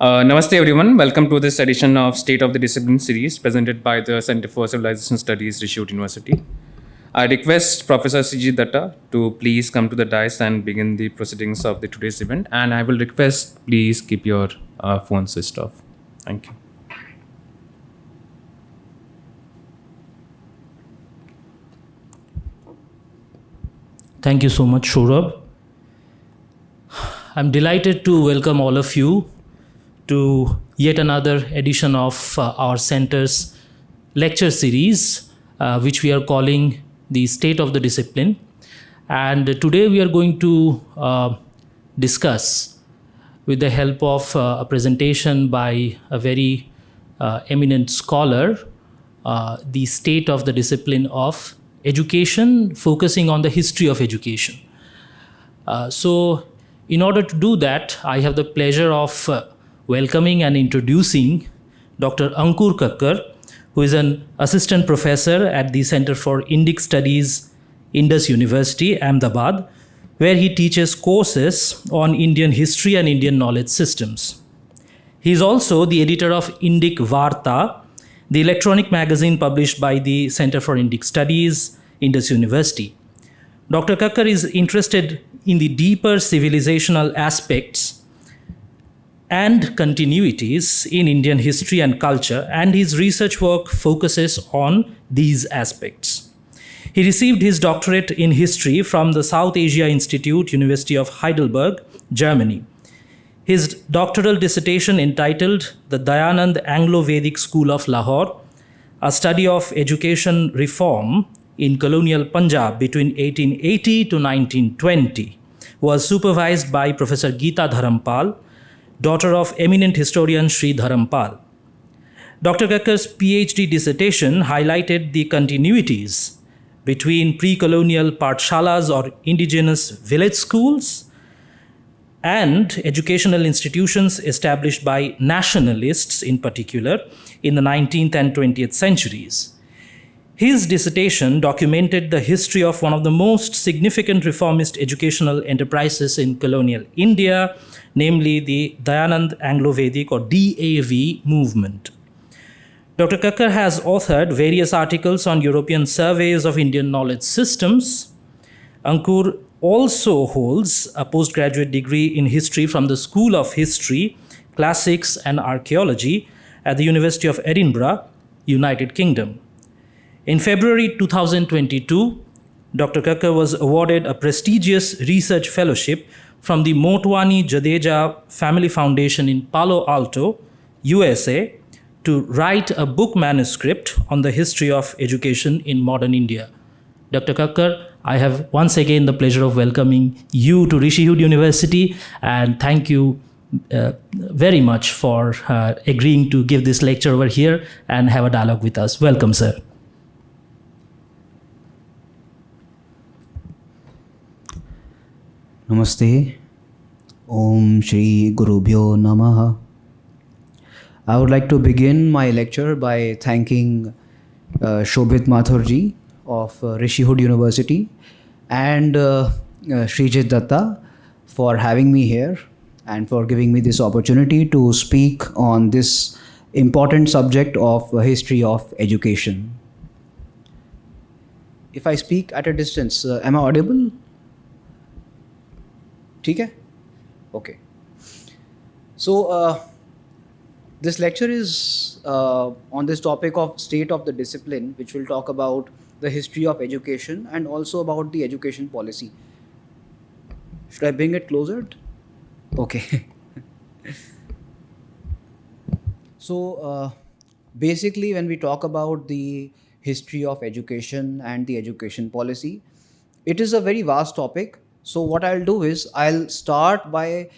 Namaste everyone, welcome to this edition of State of the Discipline series presented by the Center for Civilisational Studies, Rishihood University. I request Professor C.G. Datta to please come to the dais and begin the proceedings of the today's event, and I will request please keep your phone switched off. Thank you. Thank you so much, Shurab. I'm delighted to welcome all of you to yet another edition of our center's lecture series, which we are calling the State of the Discipline. And today we are going to discuss, with the help of a presentation by a very eminent scholar, the state of the discipline of education, focusing on the history of education. So in order to do that, I have the pleasure of welcoming and introducing Dr. Ankur Kakkar, who is an assistant professor at the Center for Indic Studies, Indus University, Ahmedabad, where he teaches courses on Indian history and Indian knowledge systems. He is also the editor of Indic Varta, the electronic magazine published by the Center for Indic Studies, Indus University. Dr. Kakkar is interested in the deeper civilizational aspects and continuities in Indian history and culture, and his research work focuses on these aspects. He received his doctorate in history from the South Asia Institute, University of Heidelberg, Germany. His doctoral dissertation entitled The Dayanand Anglo-Vedic School of Lahore, a study of education reform in colonial Punjab between 1880 to 1920, was supervised by Professor Geeta Dharampal, daughter of eminent historian Sri Dharampal. Dr. Kakkar's PhD dissertation highlighted the continuities between pre-colonial pathshalas or indigenous village schools and educational institutions established by nationalists in particular in the 19th and 20th centuries. His dissertation documented the history of one of the most significant reformist educational enterprises in colonial India, namely the Dayanand Anglo-Vedic or DAV movement. Dr. Kakkar has authored various articles on European surveys of Indian knowledge systems. Ankur also holds a postgraduate degree in history from the School of History, Classics and Archaeology at the University of Edinburgh, United Kingdom. In February 2022, Dr. Kakkar was awarded a prestigious research fellowship from the Motwani Jadeja Family Foundation in Palo Alto, USA, to write a book manuscript on the history of education in modern India. Dr. Kakkar, I have once again the pleasure of welcoming you to Rishihood University, and thank you very much for agreeing to give this lecture over here and have a dialogue with us. Welcome, sir. Namaste. Om Shri Gurubhyo Namaha. I would like to begin my lecture by thanking Shobhit Mathurji of Rishihood University and Srijit Datta for having me here and for giving me this opportunity to speak on this important subject of history of education. If I speak at a distance, am I audible? Okay? Okay. So, this lecture is on this topic of state of the discipline, which will talk about the history of education and also about the education policy. Should I bring it closer? Okay. So, basically, when we talk about the history of education and the education policy, it is a very vast topic. So what I'll do is I'll start by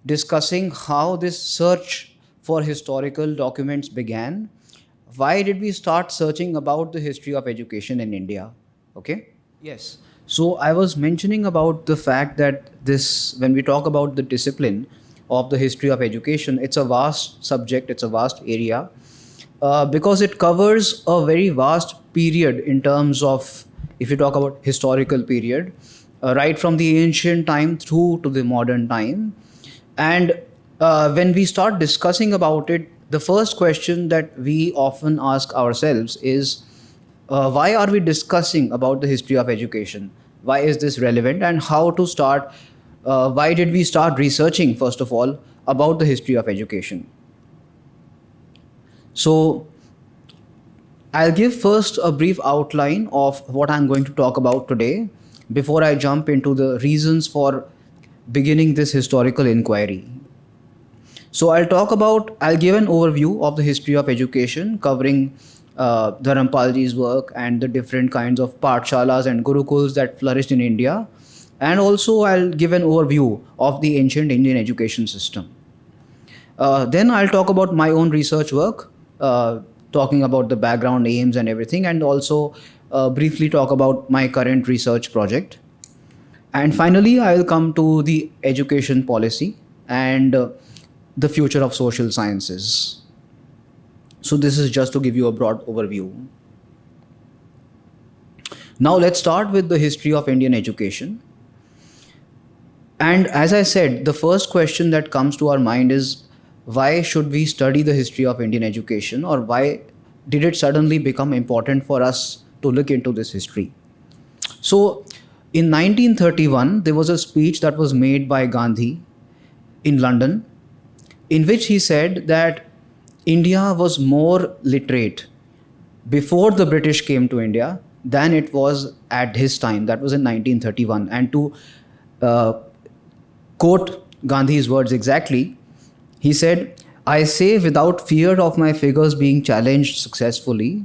discussing how this search for historical documents began. Why did we start searching about the history of education in India? Okay? Yes. So I was mentioning about the fact that when we talk about the discipline of the history of education, it's a vast subject, it's a vast area, because it covers a very vast period in terms of, if you talk about historical period, right from the ancient time through to the modern time. And when we start discussing about it, the first question that we often ask ourselves is, why are we discussing about the history of education? Why is this relevant, and how to start? Why did we start researching, first of all, about the history of education? So, I'll give first a brief outline of what I'm going to talk about today before I jump into the reasons for beginning this historical inquiry. So I'll give an overview of the history of education, covering Dharampalji's work and the different kinds of pathshalas and gurukuls that flourished in India. And also I'll give an overview of the ancient Indian education system. Then I'll talk about my own research work, talking about the background aims and everything, and also briefly talk about my current research project. And finally, I will come to the education policy and the future of social sciences. So this is just to give you a broad overview. Now let's start with the history of Indian education. And as I said, the first question that comes to our mind is, why should we study the history of Indian education, or why did it suddenly become important for us to look into this history? So in 1931, there was a speech that was made by Gandhi in London, in which he said that India was more literate before the British came to India than it was at his time. That was in 1931. And to quote Gandhi's words exactly, he said, "I say without fear of my figures being challenged successfully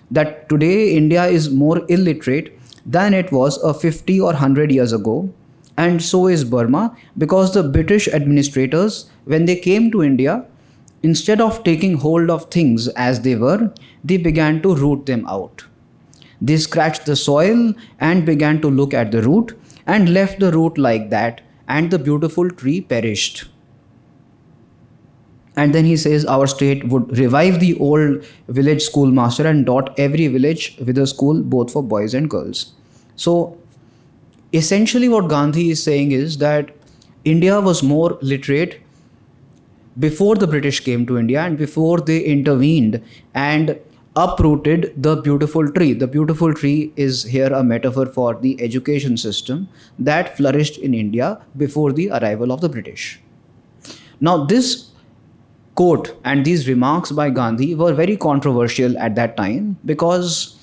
that today India is more illiterate than it was 50 or 100 years ago, and so is Burma, because the British administrators, when they came to India, instead of taking hold of things as they were, they began to root them out. They scratched the soil and began to look at the root, and left the root like that, and the beautiful tree perished." And then he says our state would revive the old village schoolmaster and dot every village with a school both for boys and girls. So essentially what Gandhi is saying is that India was more literate before the British came to India and before they intervened and uprooted the beautiful tree. The beautiful tree is here a metaphor for the education system that flourished in India before the arrival of the British. Now this quote and these remarks by Gandhi were very controversial at that time, because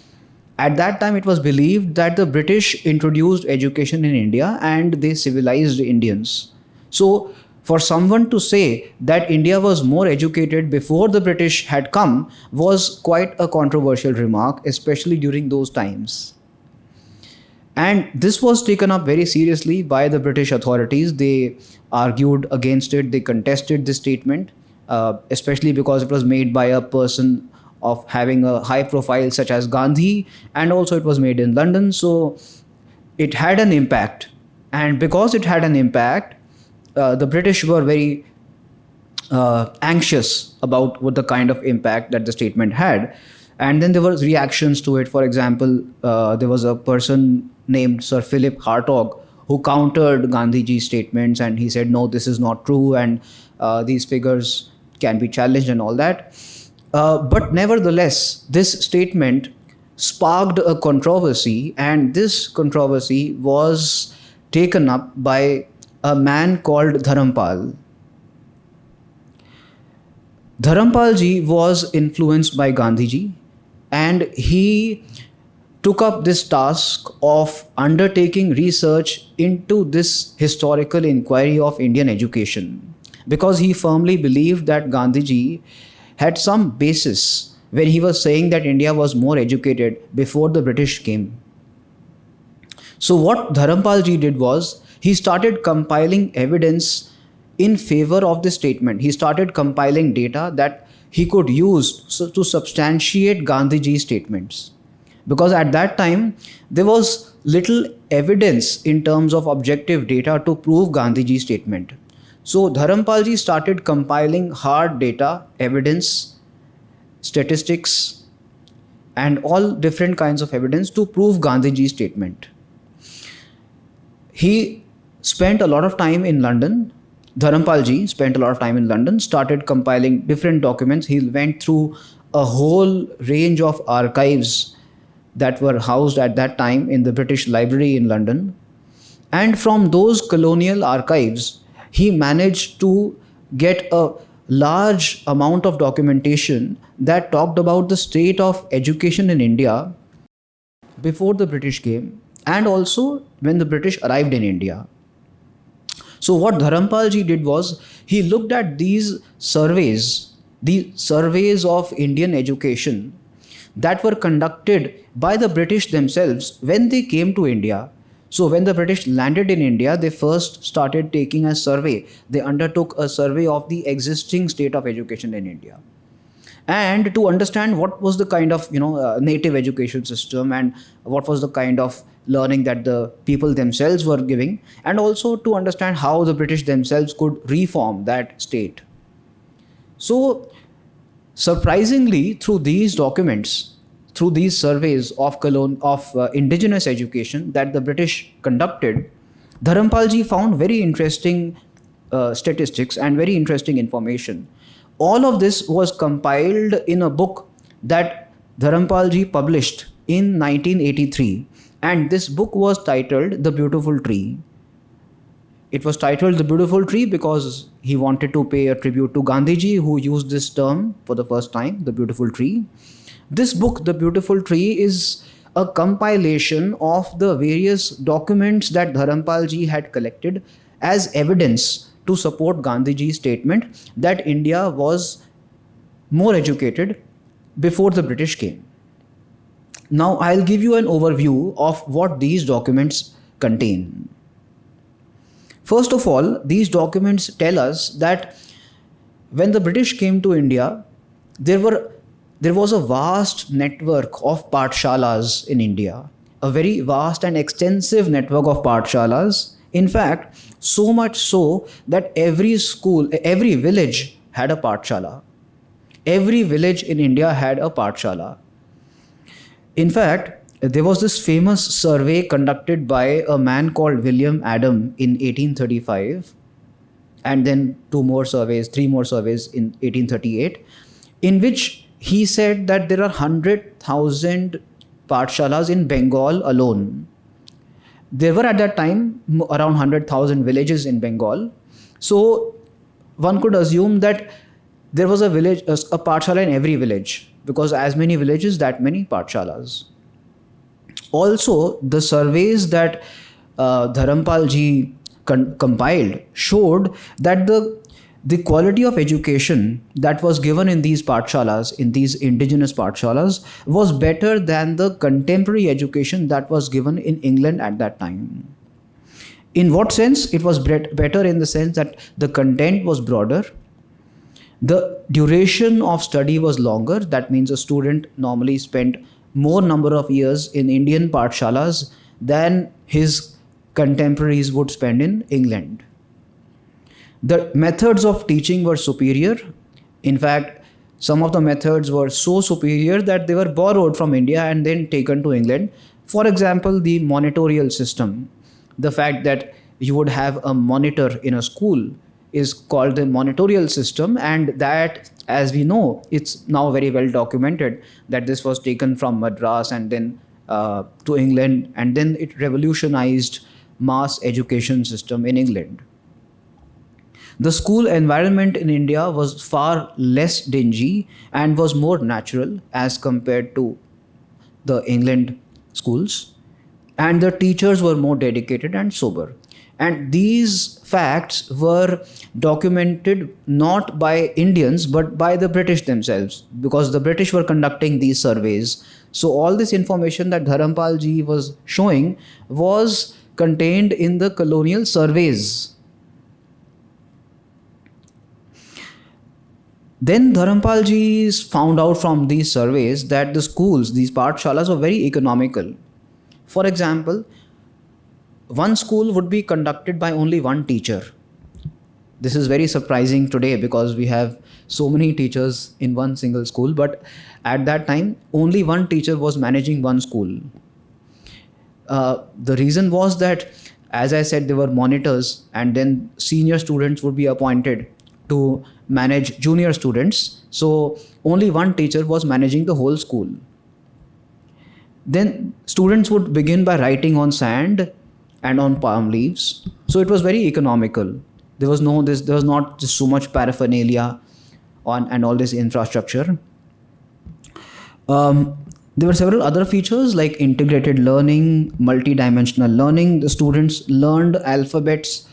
at that time it was believed that the British introduced education in India and they civilized Indians. So for someone to say that India was more educated before the British had come was quite a controversial remark, especially during those times. And this was taken up very seriously by the British authorities. They argued against it, they contested this statement. Especially because it was made by a person of having a high profile such as Gandhi, and also it was made in London, so it had an impact. And because it had an impact, the British were very anxious about what the kind of impact that the statement had. And then there were reactions to it. For example, there was a person named Sir Philip Hartog who countered Gandhiji's statements, and he said, no, this is not true, and these figures can be challenged and all that. But nevertheless, this statement sparked a controversy, and this controversy was taken up by a man called Dharampal. Dharampalji was influenced by Gandhiji, and he took up this task of undertaking research into this historical inquiry of Indian education, because he firmly believed that Gandhiji had some basis when he was saying that India was more educated before the British came. So what Dharampalji did was, he started compiling evidence in favor of this statement. He started compiling data that he could use to substantiate Gandhiji's statements. Because at that time, there was little evidence in terms of objective data to prove Gandhiji's statement. So Dharampalji started compiling hard data, evidence, statistics, and all different kinds of evidence to prove Gandhiji's statement. He spent a lot of time in London Dharampal ji spent a lot of time in London, started compiling different documents. He went through a whole range of archives that were housed at that time in the British Library in London. And from those colonial archives, he managed to get a large amount of documentation that talked about the state of education in India before the British came and also when the British arrived in India. So what Dharampal ji did was he looked at these surveys, the surveys of Indian education that were conducted by the British themselves when they came to India. So when the British landed in India, they first started taking a survey. They undertook a survey of the existing state of education in India. And to understand what was the kind of native education system and what was the kind of learning that the people themselves were giving, and also to understand how the British themselves could reform that state. So surprisingly, through these documents, through these surveys of indigenous education that the British conducted, Dharampal ji found very interesting statistics and very interesting information. All of this was compiled in a book that Dharampal ji published in 1983, and this book was titled The Beautiful Tree. It was titled The Beautiful Tree because he wanted to pay a tribute to Gandhiji, who used this term for the first time, the beautiful tree. This book, The Beautiful Tree, is a compilation of the various documents that Dharampal ji had collected as evidence to support Gandhiji's statement that India was more educated before the British came. Now, I'll give you an overview of what these documents contain. First of all, these documents tell us that when the British came to India, there was a vast network of pathshalas in India, a very vast and extensive network of pathshalas. In fact, so much so that every school, every village had a pathshala. Every village in India had a pathshala. In fact, there was this famous survey conducted by a man called William Adam in 1835, and then three more surveys in 1838, in which he said that there are 100,000 pathshalas in Bengal alone. There were at that time around 100,000 villages in Bengal. So one could assume that there was a pathshala in every village, because as many villages, that many pathshalas. Also, the surveys that Dharampal ji compiled showed that the quality of education that was given in these pathshalas, in these indigenous pathshalas, was better than the contemporary education that was given in England at that time. In what sense? It was better in the sense that the content was broader, the duration of study was longer. That means a student normally spent more number of years in Indian pathshalas than his contemporaries would spend in England. The methods of teaching were superior. In fact, some of the methods were so superior that they were borrowed from India and then taken to England. For example, the monitorial system. The fact that you would have a monitor in a school is called the monitorial system, and that, as we know, it's now very well documented that this was taken from Madras and then to England, and then it revolutionized mass education system in England. The school environment in India was far less dingy and was more natural as compared to the England schools, and the teachers were more dedicated and sober. And these facts were documented not by Indians but by the British themselves, because the British were conducting these surveys. So all this information that Dharampal ji was showing was contained in the colonial surveys. Then Dharampal ji found out from these surveys that the schools, these pathshalas, were very economical. For example, one school would be conducted by only one teacher. This is very surprising today because we have so many teachers in one single school, but at that time, only one teacher was managing one school. The reason was that As I said, there were monitors, and then senior students would be appointed to manage junior students. So only one teacher was managing the whole school. Then students would begin by writing on sand and on palm leaves. So it was very economical. There was not just so much paraphernalia on and all this infrastructure. There were several other features like integrated learning, multidimensional learning. The students learned alphabets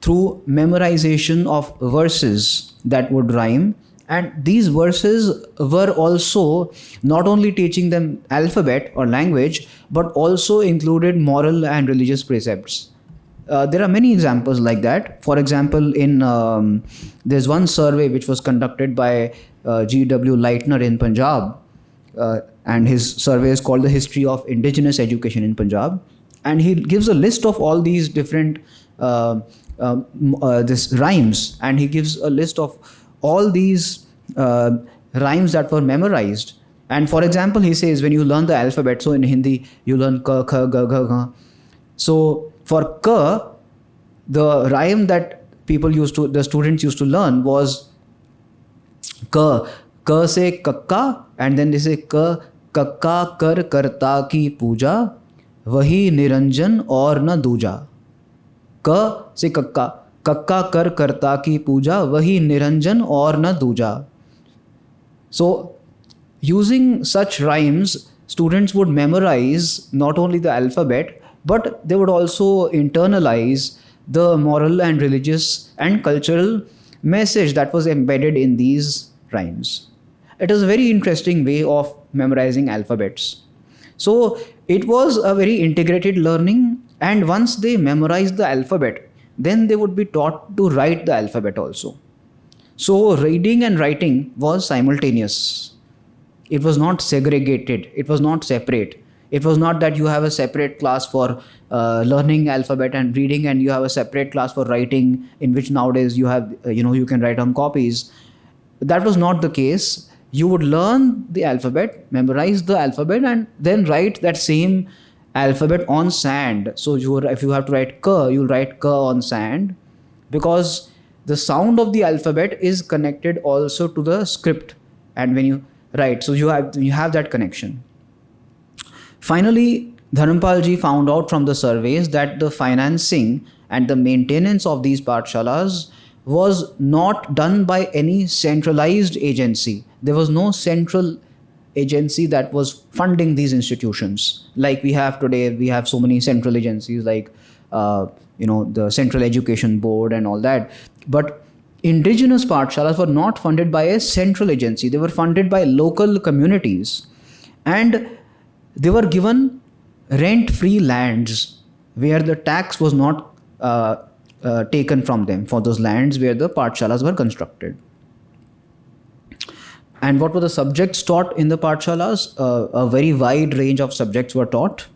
through memorization of verses that would rhyme. And these verses were also not only teaching them alphabet or language, but also included moral and religious precepts. There are many examples like that. For example, there's one survey which was conducted by G.W. Lightner in Punjab. And his survey is called The History of Indigenous Education in Punjab. And he gives a list of all these different this rhymes, and he gives a list of all these rhymes that were memorized. And for example, he says when you learn the alphabet, so in Hindi you learn ka, kha, ga, gha, gha. So for ka, the rhyme that the students used to learn was ka se kakka, and then they say ka kakka kar karta ki puja, wahi niranjan aur na duja. Ka se kakka, kakka kar karta ki puja, wahi niranjan aur na duja. So using such rhymes, students would memorize not only the alphabet, but they would also internalize the moral and religious and cultural message that was embedded in these rhymes. It is a very interesting way of memorizing alphabets. So it was a very integrated learning, and once they memorized the alphabet, then they would be taught to write the alphabet also. So reading and writing was simultaneous. It was not segregated. It was not separate. It was not that you have a separate class for learning alphabet and reading, and you have a separate class for writing, in which nowadays you have, you can write on copies. That was not the case. You would learn the alphabet, memorize the alphabet, and then write that same alphabet on sand. So if you have to write ka, you'll write ka on sand, because the sound of the alphabet is connected also to the script. And when you write, so you have that connection. Finally, Dharampal ji found out from the surveys that the financing and the maintenance of these pathshalas was not done by any centralized agency. There was no central agency that was funding these institutions. Like we have today, we have so many central agencies like, the Central Education Board and all that. But indigenous pathshalas were not funded by a central agency. They were funded by local communities. And they were given rent-free lands where the tax was not taken from them for those lands where the pathshalas were constructed. And what were the subjects taught in the pathshalas? A very wide range of subjects were taught.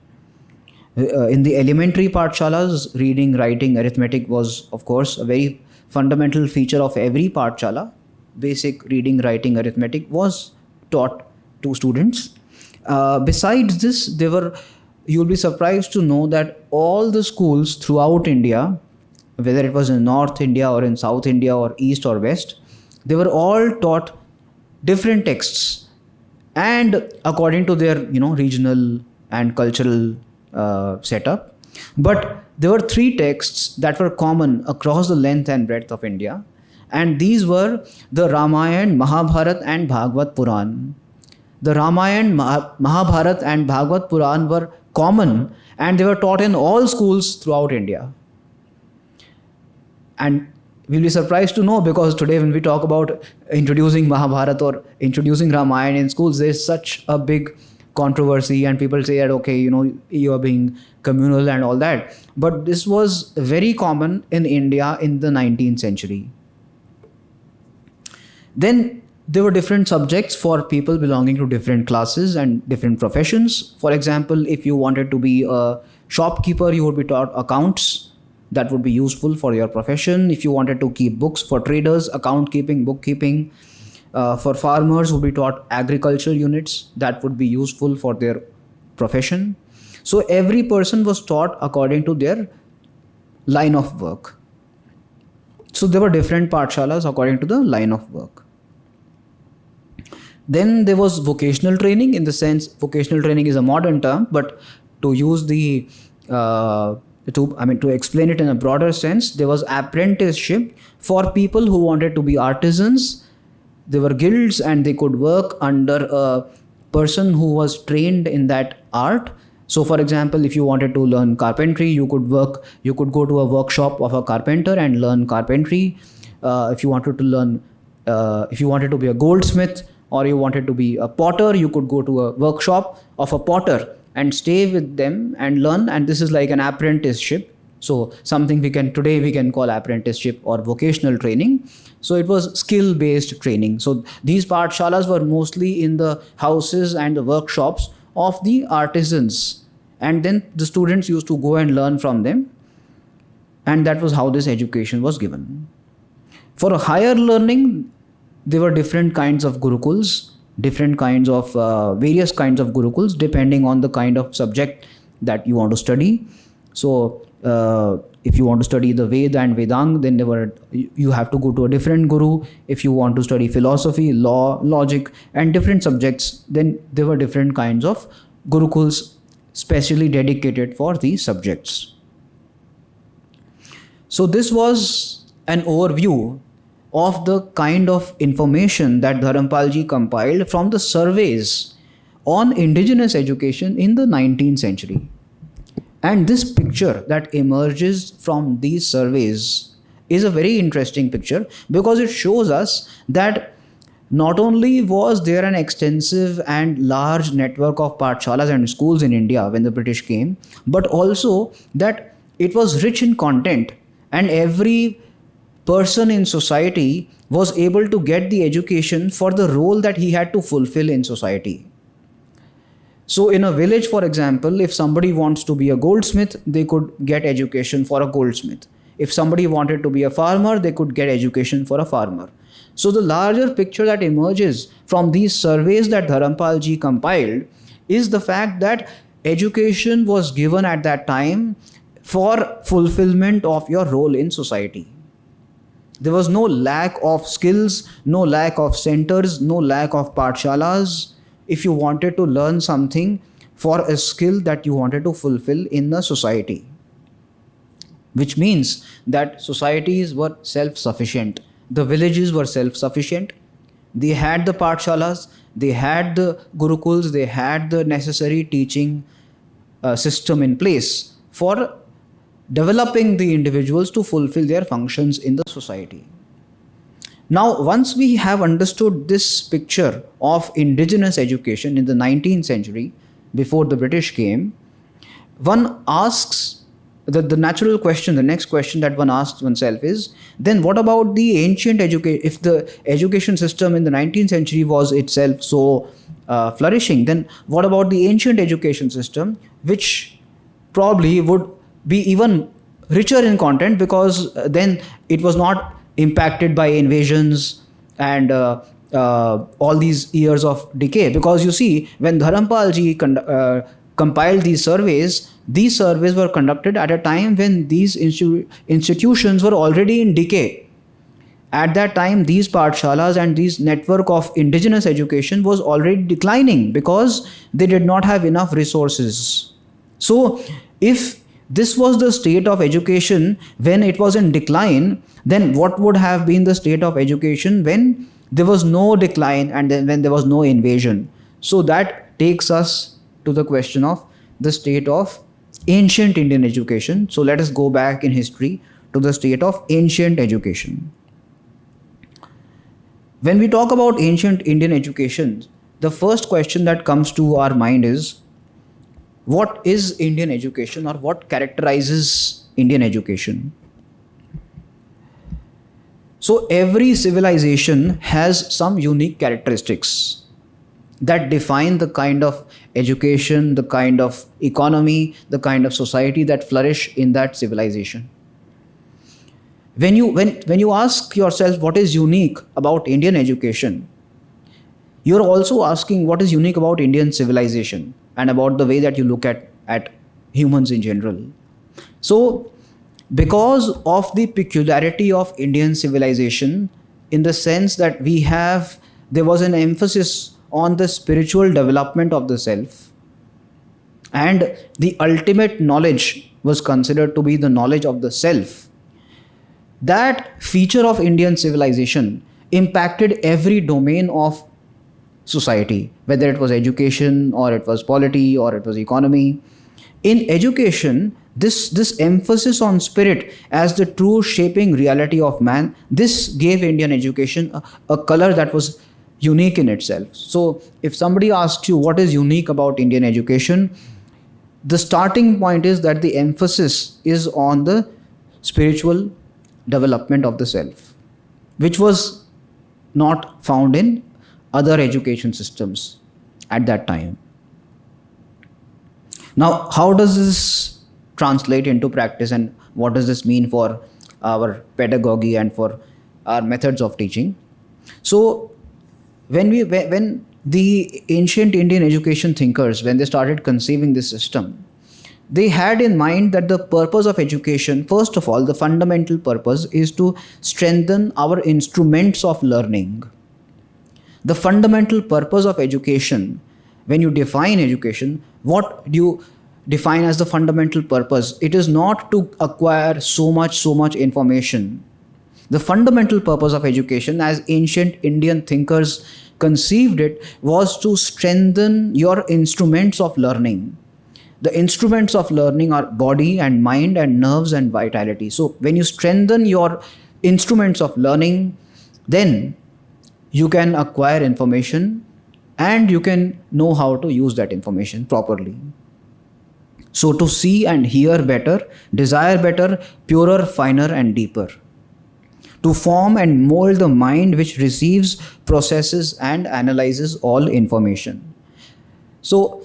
In the elementary pathshalas, reading, writing, arithmetic was, of course, a very fundamental feature of every pathshala. Basic reading, writing, arithmetic was taught to students. Besides this, you'll be surprised to know that all the schools throughout India, whether it was in North India or in South India or East or West, they were all taught different texts, and according to their regional and cultural setup. But there were 3 texts that were common across the length and breadth of India, and these were the Ramayana, Mahabharata and Bhagavad Puran. The Ramayana, Mahabharata and Bhagavad Puran were common, and they were taught in all schools throughout India. And we'll be surprised to know, because today when we talk about introducing Mahabharata or introducing Ramayana in schools, there's such a big controversy, and people say that, okay, you are being communal and all that. But this was very common in India in the 19th century. Then there were different subjects for people belonging to different classes and different professions. For example, if you wanted to be a shopkeeper, you would be taught accounts. That would be useful for your profession. If you wanted to keep books, for traders, account keeping, bookkeeping. For farmers, would be taught agricultural units. That would be useful for their profession. So every person was taught according to their line of work. So there were different pathshalas according to the line of work. Then there was vocational training. In the sense, vocational training is a modern term, but to use the to explain it in a broader sense, there was apprenticeship for people who wanted to be artisans. There were guilds and they could work under a person who was trained in that art. So for example, if you wanted to learn carpentry, you could go to a workshop of a carpenter and learn carpentry. If you wanted to be a goldsmith or you wanted to be a potter, you could go to a workshop of a potter and stay with them and learn. And this is like an apprenticeship. So something we can call apprenticeship or vocational training. So it was skill-based training. So these pathshalas were mostly in the houses and the workshops of the artisans. And then the students used to go and learn from them. And that was how this education was given. For a higher learning, there were different kinds of gurukuls, various kinds of gurukuls, depending on the kind of subject that you want to study. So if you want to study the Veda and Vedang, then you have to go to a different guru. If you want to study philosophy, law, logic, and different subjects, then there were different kinds of gurukuls specially dedicated for these subjects. So this was an overview of the kind of information that Dharampal ji compiled from the surveys on indigenous education in the 19th century. And this picture that emerges from these surveys is a very interesting picture, because it shows us that not only was there an extensive and large network of pathshalas and schools in India when the British came, but also that it was rich in content, and every person in society was able to get the education for the role that he had to fulfill in society. So in a village, for example, if somebody wants to be a goldsmith, they could get education for a goldsmith. If somebody wanted to be a farmer, they could get education for a farmer. So the larger picture that emerges from these surveys that Dharampal ji compiled is the fact that education was given at that time for fulfillment of your role in society. There was no lack of skills, no lack of centers, no lack of pathshalas. If you wanted to learn something for a skill that you wanted to fulfill in the society, which means that societies were self-sufficient. The villages were self-sufficient. They had the pathshalas, they had the gurukuls, they had the necessary teaching system in place for developing the individuals to fulfill their functions in the society. Now, once we have understood this picture of indigenous education in the 19th century, before the British came, one asks the natural question, the next question that one asks oneself is, then what about the ancient education? If the education system in the 19th century was itself so flourishing, then what about the ancient education system, which probably would be even richer in content, because then it was not impacted by invasions and all these years of decay. Because you see, when Dharampal ji compiled these surveys were conducted at a time when these institutions were already in decay. At that time, these pathshalas and these network of indigenous education was already declining because they did not have enough resources. So if this was the state of education when it was in decline, then what would have been the state of education when there was no decline and then when there was no invasion? So that takes us to the question of the state of ancient Indian education. So let us go back in history to the state of ancient education. When we talk about ancient Indian education, the first question that comes to our mind is, what is Indian education, or what characterizes Indian education? So every civilization has some unique characteristics that define the kind of education, the kind of economy, the kind of society that flourish in that civilization. When you ask yourself what is unique about Indian education, you're also asking what is unique about Indian civilization and about the way that you look at humans in general. So because of the peculiarity of Indian civilization, in the sense that there was an emphasis on the spiritual development of the self, and the ultimate knowledge was considered to be the knowledge of the self. That feature of Indian civilization impacted every domain of society, whether it was education or it was polity or it was economy. In education, this emphasis on spirit as the true shaping reality of man, this gave Indian education a color that was unique in itself. So if somebody asks you what is unique about Indian education, the starting point is that the emphasis is on the spiritual development of the self, which was not found in other education systems at that time. Now, how does this translate into practice, and what does this mean for our pedagogy and for our methods of teaching? So when the ancient Indian education thinkers, when they started conceiving this system, they had in mind that the purpose of education, first of all, the fundamental purpose is to strengthen our instruments of learning. The fundamental purpose of education, when you define education, what do you define as the fundamental purpose? It is not to acquire so much information. The fundamental purpose of education, as ancient Indian thinkers conceived it, was to strengthen your instruments of learning. The instruments of learning are body and mind and nerves and vitality. So when you strengthen your instruments of learning, then you can acquire information and you can know how to use that information properly. So to see and hear better, desire better, purer, finer and deeper. To form and mold the mind which receives, processes and analyzes all information. So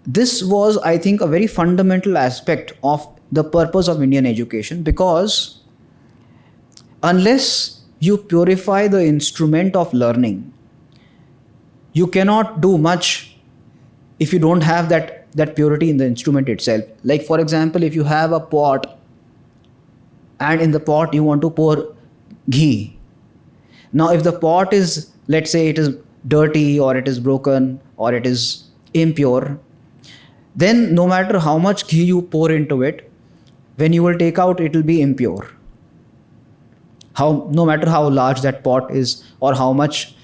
this was, I think, a very fundamental aspect of the purpose of Indian education, because unless you purify the instrument of learning, you cannot do much if you don't have that purity in the instrument itself. Like, for example, if you have a pot and in the pot you want to pour ghee. Now, if the pot is, let's say, it is dirty or it is broken or it is impure, then no matter how much ghee you pour into it, when you will take out, it will be impure. No matter how large that pot is or how much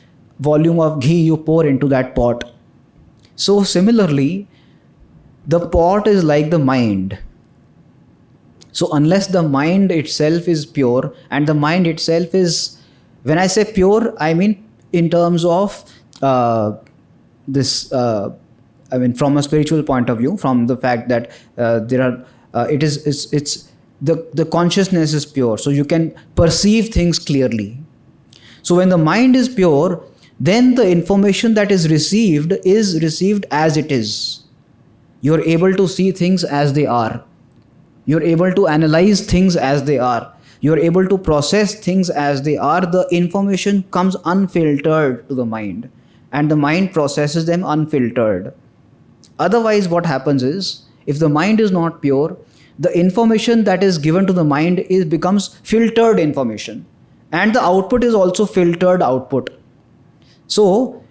volume of ghee you pour into that pot. So similarly, the pot is like the mind. So unless the mind itself is pure, and the mind itself is, when I say pure, I mean in terms of from a spiritual point of view, from the fact that the consciousness is pure, so you can perceive things clearly. So when the mind is pure, then the information that is received as it is. You're able to see things as they are. You're able to analyze things as they are. You're able to process things as they are. The information comes unfiltered to the mind, and the mind processes them unfiltered. Otherwise, what happens is, if the mind is not pure, the information that is given to the mind becomes filtered information, and the output is also filtered output. So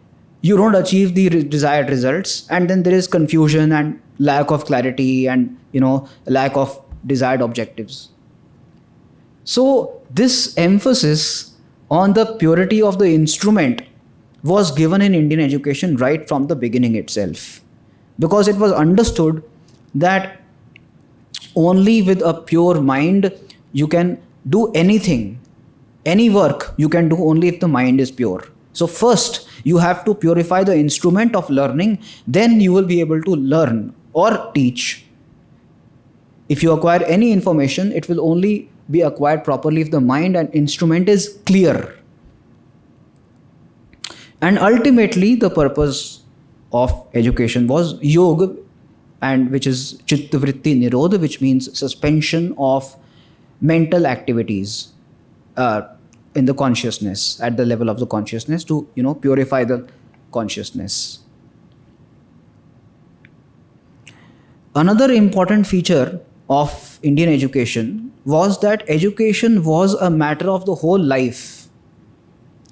you don't achieve the desired results, and then there is confusion and lack of clarity and lack of desired objectives. So this emphasis on the purity of the instrument was given in Indian education right from the beginning itself, because it was understood that only with a pure mind you can do anything. Any work you can do only if the mind is pure. So first you have to purify the instrument of learning, then you will be able to learn or teach. If you acquire any information, it will only be acquired properly if the mind and instrument is clear. And ultimately the purpose of education was yoga, and which is chitta vritti nirodha, which means suspension of mental activities in the consciousness, at the level of the consciousness, to purify the consciousness. Another important feature of Indian education was that education was a matter of the whole life.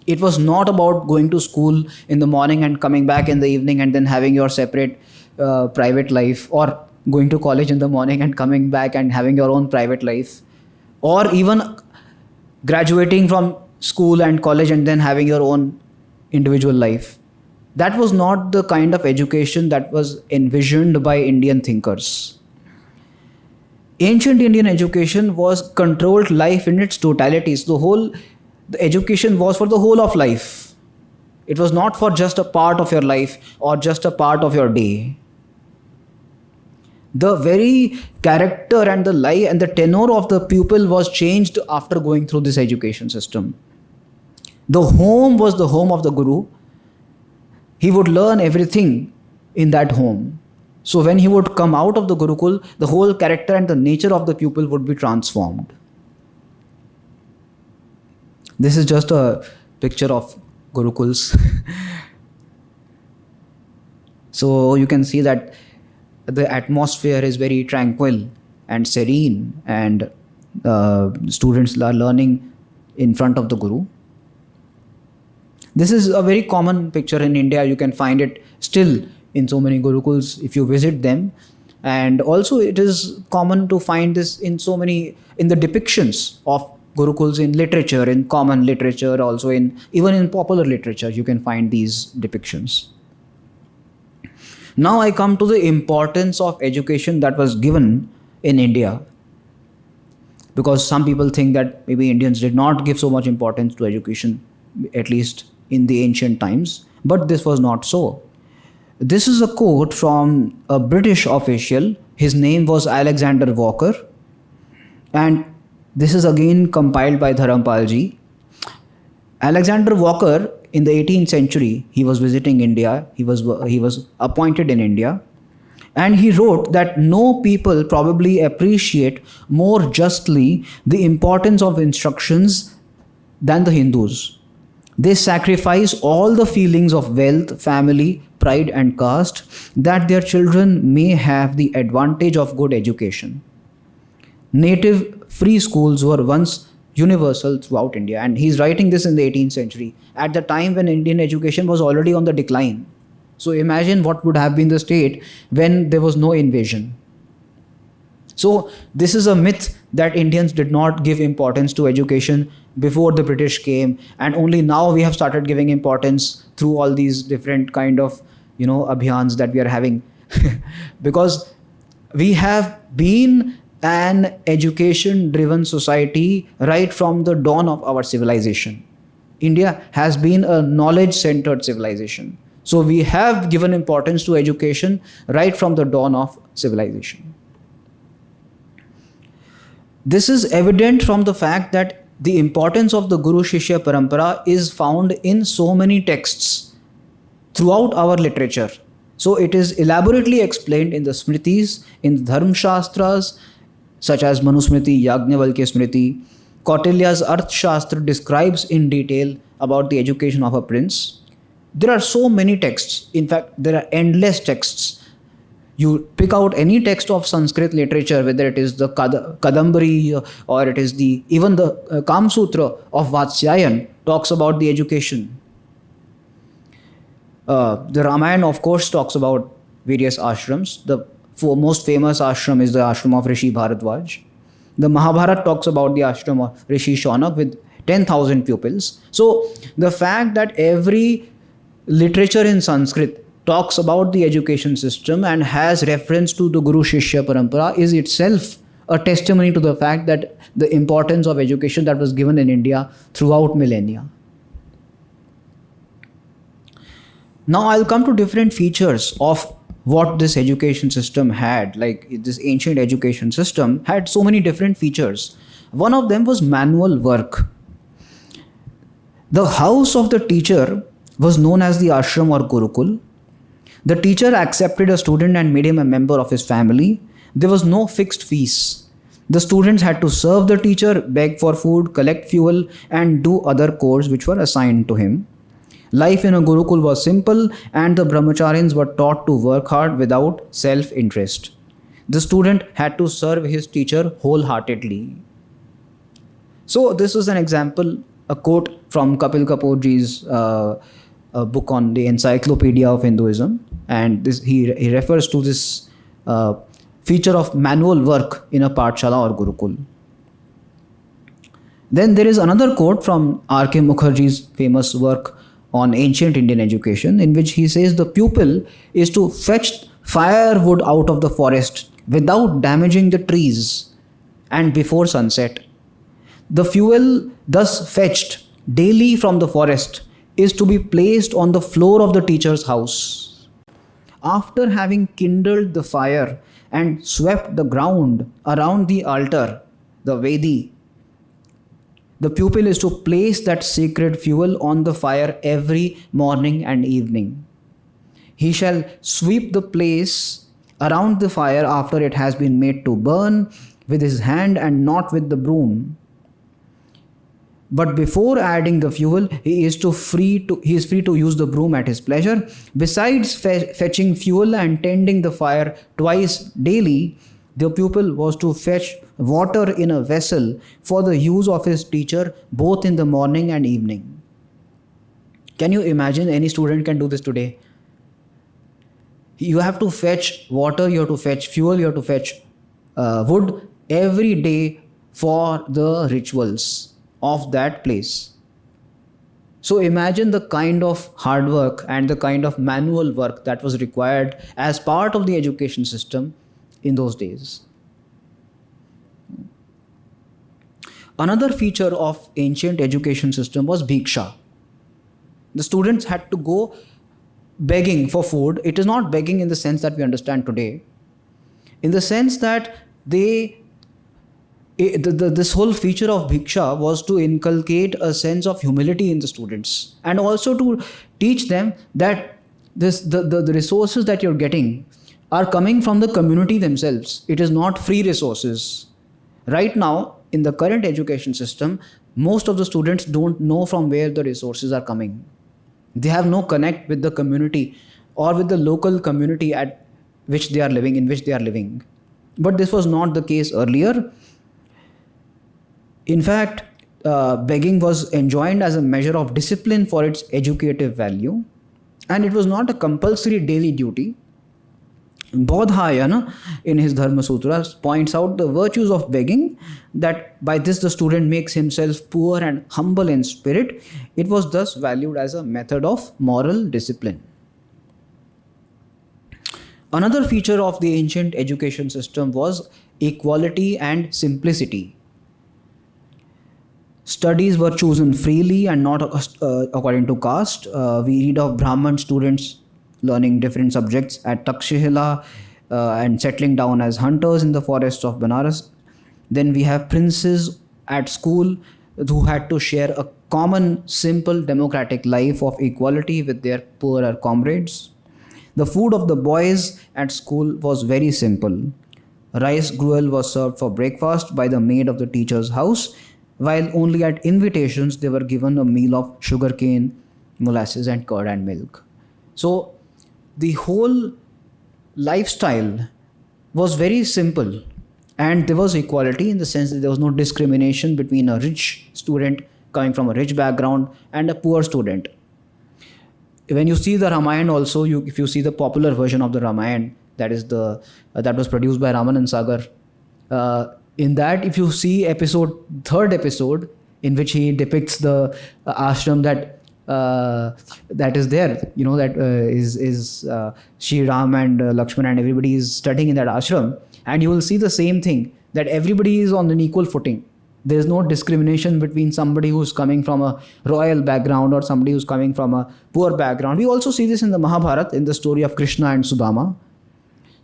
It was not about going to school in the morning and coming back in the evening and then having your separate private life, or going to college in the morning and coming back and having your own private life, or even graduating from school and college and then having your own individual life. That was not the kind of education that was envisioned by Indian thinkers. Ancient Indian education was controlled life in its totalities. The education was for the whole of life. It was not for just a part of your life or just a part of your day. The very character and the life and the tenor of the pupil was changed after going through this education system. The home was the home of the guru. He would learn everything in that home. So when he would come out of the Gurukul, the whole character and the nature of the pupil would be transformed. This is just a picture of Gurukuls. So you can see that the atmosphere is very tranquil and serene, and students are learning in front of the Guru. This is a very common picture in India. You can find it still in so many Gurukuls if you visit them. And also it is common to find this in the depictions of Gurukuls in literature, in common literature, also even in popular literature, you can find these depictions. Now I come to the importance of education that was given in India, because some people think that maybe Indians did not give so much importance to education, at least in the ancient times, but this was not so. This is a quote from a British official. His name was Alexander Walker, and this is again compiled by Dharampal ji. Alexander Walker, in the 18th century, he was visiting India. He was appointed in India, and he wrote that no people probably appreciate more justly the importance of instructions than the Hindus. They sacrifice all the feelings of wealth, family, pride and caste that their children may have the advantage of good education. Native free schools were once universal throughout India, and he's writing this in the 18th century, at the time when Indian education was already on the decline. So imagine what would have been the state when there was no invasion. So this is a myth that Indians did not give importance to education before the British came, and only now we have started giving importance through all these different kind of abhiyans that we are having. Because we have been an education driven society right from the dawn of our civilization. India has been a knowledge centered civilization. So we have given importance to education right from the dawn of civilization. This is evident from the fact that the importance of the Guru Shishya Parampara is found in so many texts throughout our literature. So it is elaborately explained in the Smritis, in the Dharma Shastras, such as Manusmriti, Yajnavalkya Smriti. Kautilya's Arth Shastra describes in detail about the education of a prince. There are so many texts. In fact, there are endless texts. You pick out any text of Sanskrit literature, whether it is the Kadambari or it is even the Kam Sutra of Vatsyayan talks about the education. The Ramayana, of course, talks about various ashrams. The most famous ashram is the ashram of Rishi Bharadwaj. The Mahabharata talks about the ashram of Rishi Shaunak with 10,000 pupils. So the fact that every literature in Sanskrit talks about the education system and has reference to the Guru Shishya Parampara is itself a testimony to the fact that the importance of education that was given in India throughout millennia. Now I'll come to different features of what this education system had. Like, this ancient education system had so many different features. One of them was manual work. The house of the teacher was known as the ashram or Gurukul. The teacher accepted a student and made him a member of his family. There was no fixed fees. The students had to serve the teacher, beg for food, collect fuel, and do other chores which were assigned to him. Life in a Gurukul was simple, and the brahmacharyans were taught to work hard without self-interest. the student had to serve his teacher wholeheartedly. So this is an example, a quote from Kapil Kapoorji's book on the Encyclopedia of Hinduism, and this he refers to this feature of manual work in a Pathshala or Gurukul. Then there is another quote from R.K. Mukherjee's famous work on ancient Indian education, in which he says the pupil is to fetch firewood out of the forest without damaging the trees and before sunset. The fuel thus fetched daily from the forest is to be placed on the floor of the teacher's house. After having kindled the fire and swept the ground around the altar, the Vedi, the pupil is to place that sacred fuel on the fire every morning and evening. He shall sweep the place around the fire after it has been made to burn with his hand and not with the broom. But before adding the fuel, he is free to use the broom at his pleasure. Besides fetching fuel and tending the fire twice daily, the pupil was to fetch water in a vessel for the use of his teacher both in the morning and evening. Can you imagine any student can do this today? You have to fetch water, you have to fetch fuel, you have to fetch wood every day for the rituals of that place. So imagine the kind of hard work and the kind of manual work that was required as part of the education system in those days. Another feature of ancient education system was bhiksha. The students had to go begging for food. It is not begging in the sense that we understand today. In the sense that this whole feature of bhiksha was to inculcate a sense of humility in the students, and also to teach them that the resources that you're getting are coming from the community themselves. It is not free resources. Right now, in the current education system, most of the students don't know from where the resources are coming. They have no connect with the community or with the local community in which they are living. But this was not the case earlier. In fact, begging was enjoined as a measure of discipline for its educative value, and it was not a compulsory daily duty. Bodhayana, in his Dharma Sutras, points out the virtues of begging, that by this the student makes himself poor and humble in spirit. It was thus valued as a method of moral discipline. Another feature of the ancient education system was equality and simplicity. Studies were chosen freely and not according to caste. We read of Brahman students learning different subjects at Takshashila and settling down as hunters in the forests of Banaras. Then we have princes at school who had to share a common, simple, democratic life of equality with their poorer comrades. The food of the boys at school was very simple. Rice gruel was served for breakfast by the maid of the teacher's house, while only at invitations they were given a meal of sugarcane, molasses and curd and milk. So the whole lifestyle was very simple, and there was equality in the sense that there was no discrimination between a rich student coming from a rich background and a poor student. When you see the Ramayana also, if you see the popular version of the Ramayana, that was produced by Ramanand Sagar, in that, if you see third episode, in which he depicts the ashram that is there, that is Sri Ram and Lakshman and everybody is studying in that ashram, and you will see the same thing, that everybody is on an equal footing. There is no discrimination between somebody who's coming from a royal background or somebody who's coming from a poor background. We also see this in the Mahabharata, in the story of Krishna and Sudama.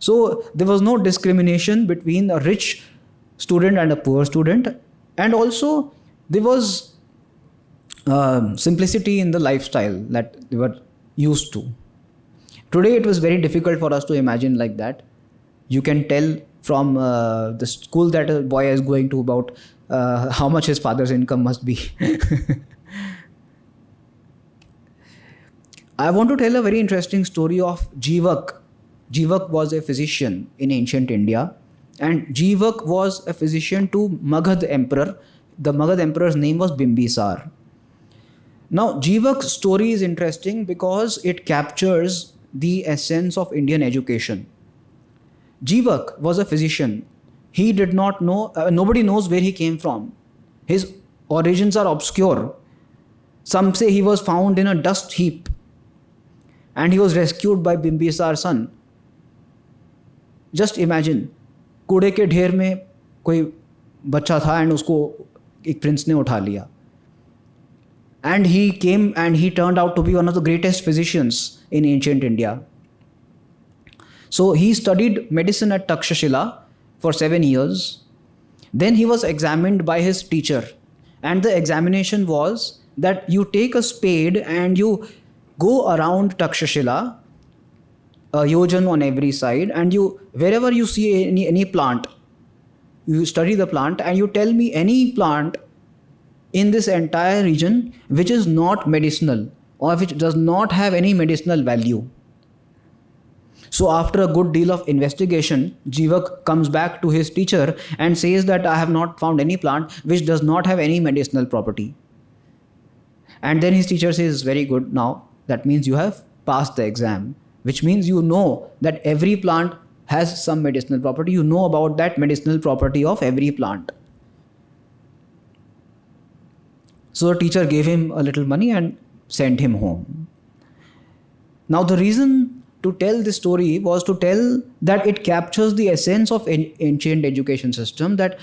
So there was no discrimination between a rich student and a poor student, and also there was simplicity in the lifestyle that they were used to. Today it was very difficult for us to imagine like that. You can tell from the school that a boy is going to about how much his father's income must be. I want to tell a very interesting story of Jivak Jivak was a physician in ancient India, and Jivak was a physician to Magad emperor. The Magad emperor's name was Bimbisar. Now, Jivak's story is interesting because it captures the essence of Indian education. Jivak was a physician. He did not know, nobody knows where he came from. His origins are obscure. Some say he was found in a dust heap and he was rescued by Bimbisar's son. Just imagine, कूड़े के ढेर में कोई बच्चा था and उसको एक Prince ने उठा लिया. And he came and he turned out to be one of the greatest physicians in ancient India. So he studied medicine at Takshashila for 7 years. Then he was examined by his teacher. And the examination was that you take a spade and you go around Takshashila, a yojan on every side, and you, wherever you see any plant, you study the plant and you tell me any plant in this entire region which is not medicinal or which does not have any medicinal value. So after a good deal of investigation, Jivak comes back to his teacher and says that I have not found any plant which does not have any medicinal property. And then his teacher says, very good, now that means you have passed the exam, which means you know that every plant has some medicinal property. You know about that medicinal property of every plant. So the teacher gave him a little money and sent him home. Now the reason to tell this story was to tell that it captures the essence of ancient education system, that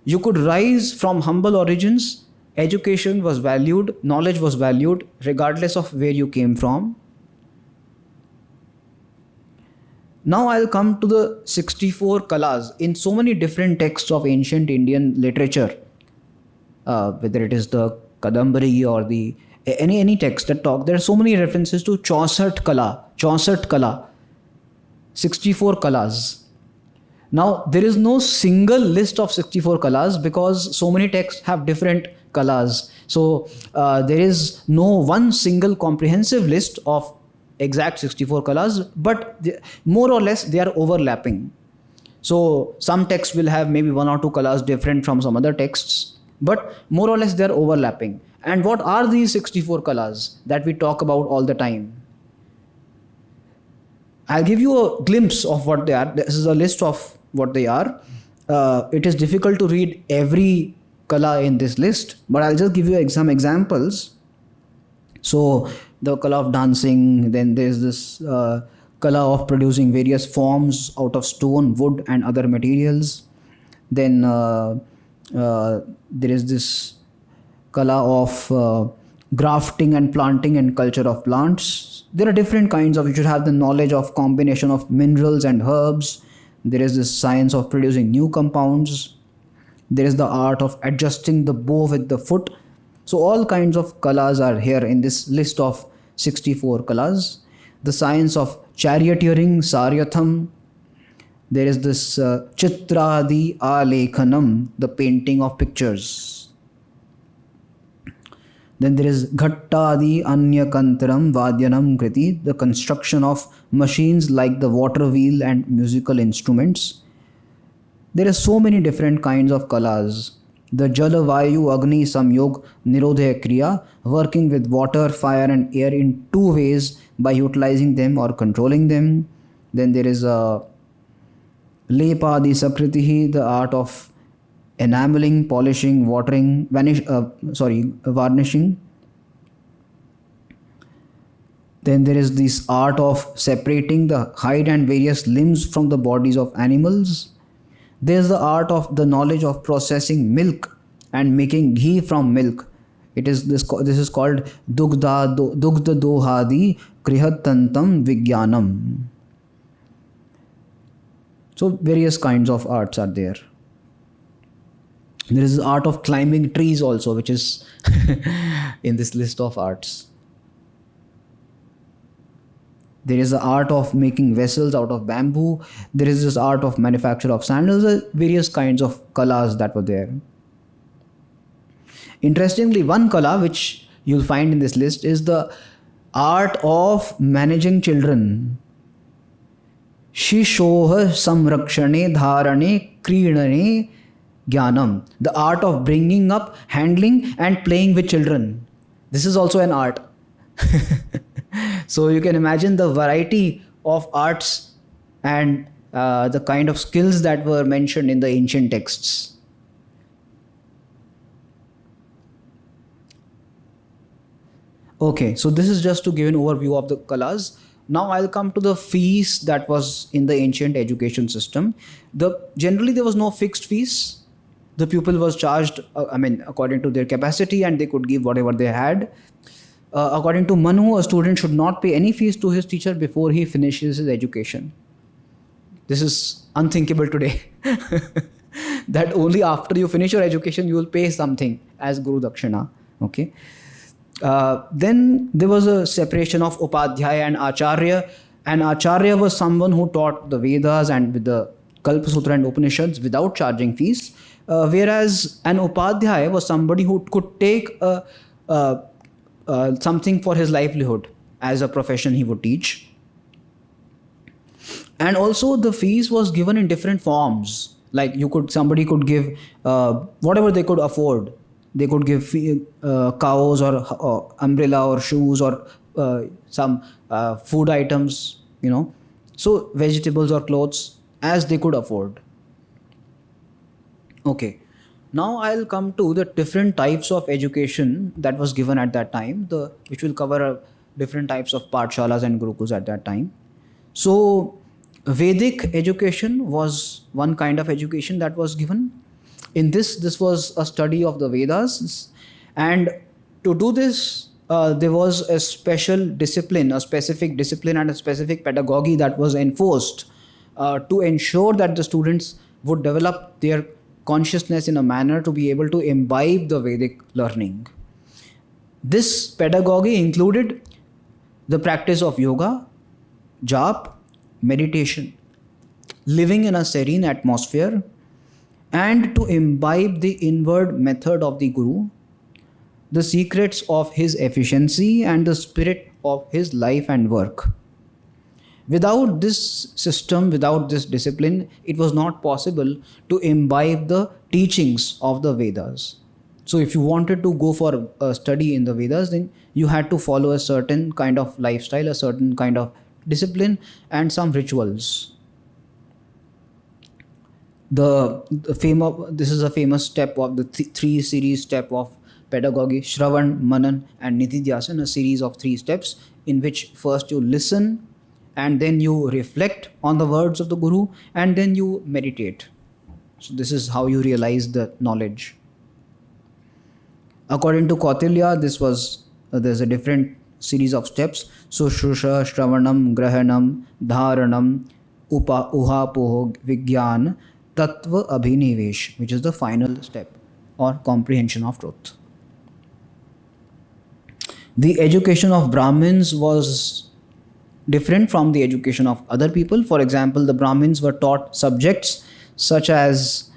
you could rise from humble origins, education was valued, knowledge was valued regardless of where you came from. Now I'll come to the 64 kalas in so many different texts of ancient Indian literature, whether it is the Kadambari or the any text that talk. There are so many references to 64 kala, 64 kalas. Now there is no single list of 64 kalas because so many texts have different kalas. So there is no one single comprehensive list of exact 64 kalas, but more or less they are overlapping. So some texts will have maybe 1 or 2 kalas different from some other texts, but more or less they are overlapping. And what are these 64 kalas that we talk about all the time? I'll give you a glimpse of what they are. This is a list of what they are. It is difficult to read every kala in this list, but I'll just give you some examples. So the kala of dancing, then there's this kala of producing various forms out of stone, wood and other materials. Then there is this kala of grafting and planting and culture of plants. There are different kinds of, you should have the knowledge of combination of minerals and herbs. There is this science of producing new compounds. There is the art of adjusting the bow with the foot. So all kinds of kalas are here in this list of 64 kalas. The science of charioteering, saryatham. There is this chitradi alekhanam, the painting of pictures. Then there is ghattadi anyakantram vadyanam kriti, the construction of machines like the water wheel and musical instruments. There are so many different kinds of kalas. The jala vayu agni samyog nirodha kriya, working with water, fire and air in 2 ways by utilizing them or controlling them. Then there is a lepadi sakritihi, the art of enameling, polishing, watering, varnishing. Then there is this art of separating the hide and various limbs from the bodies of animals. There is the art of the knowledge of processing milk and making ghee from milk. This is called dugdha dohadi krihatantam vigyanam. So various kinds of arts are there. There is the art of climbing trees also, which is in this list of arts. There is the art of making vessels out of bamboo. There is this art of manufacture of sandals. Various kinds of kalas that were there. Interestingly, one kala which you'll find in this list is the art of managing children. Shishoha samrakshane dharane kridane jnanam. The art of bringing up, handling and playing with children. This is also an art. So you can imagine the variety of arts and the kind of skills that were mentioned in the ancient texts. Okay, so this is just to give an overview of the kalas. Now I'll come to the fees that was in the ancient education system. Generally there was no fixed fees. The pupil was charged, according to their capacity, and they could give whatever they had. According to Manu, a student should not pay any fees to his teacher before he finishes his education. This is unthinkable today. That only after you finish your education you will pay something as Guru Dakshina. Okay. Then there was a separation of Upadhyaya and Acharya. And Acharya was someone who taught the Vedas and with the Kalpa Sutra and Upanishads without charging fees. Whereas an Upadhyaya was somebody who could take something for his livelihood as a profession he would teach. And also the fees was given in different forms. Like somebody could give whatever they could afford. They could give cows or umbrella or shoes or some food items, so vegetables or clothes as they could afford. Okay, now I'll come to the different types of education that was given at that time, which will cover different types of pathshalas and gurukuls at that time. So Vedic education was one kind of education that was given. In this was a study of the Vedas, and to do this there was a special discipline, a specific discipline and a specific pedagogy that was enforced to ensure that the students would develop their consciousness in a manner to be able to imbibe the Vedic learning. This pedagogy included the practice of yoga, jap, meditation, living in a serene atmosphere, and to imbibe the inward method of the Guru, the secrets of his efficiency and the spirit of his life and work. Without this system, without this discipline, it was not possible to imbibe the teachings of the Vedas. So if you wanted to go for a study in the Vedas, then you had to follow a certain kind of lifestyle, a certain kind of discipline and some rituals. This is a famous step of the three series step of pedagogy: Shravan, Manan and Nididhyasan, a series of 3 steps in which first you listen and then you reflect on the words of the Guru and then you meditate. So this is how you realize the knowledge. According to Kautilya, there's a different series of steps. So Shusha, Shravanam, Grahanam, Dharanam, Uhapoho, Vigyan, Tattva Abhinivesh, which is the final step or comprehension of truth. The education of Brahmins was different from the education of other people. For example, the Brahmins were taught subjects such as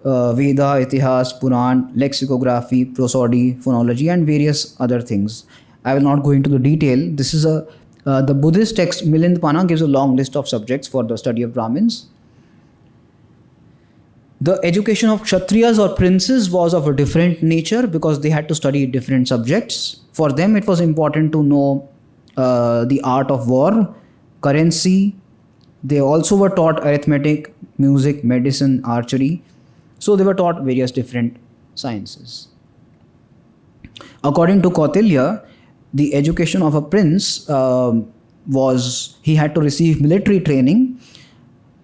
Veda, Itihas, Puran, lexicography, prosody, phonology and various other things. I will not go into the detail. This is the Buddhist text Milindpana gives a long list of subjects for the study of Brahmins. The education of Kshatriyas or princes was of a different nature because they had to study different subjects. For them, it was important to know the art of war, currency. They also were taught arithmetic, music, medicine, archery. So they were taught various different sciences. According to Kautilya, the education of a prince he had to receive military training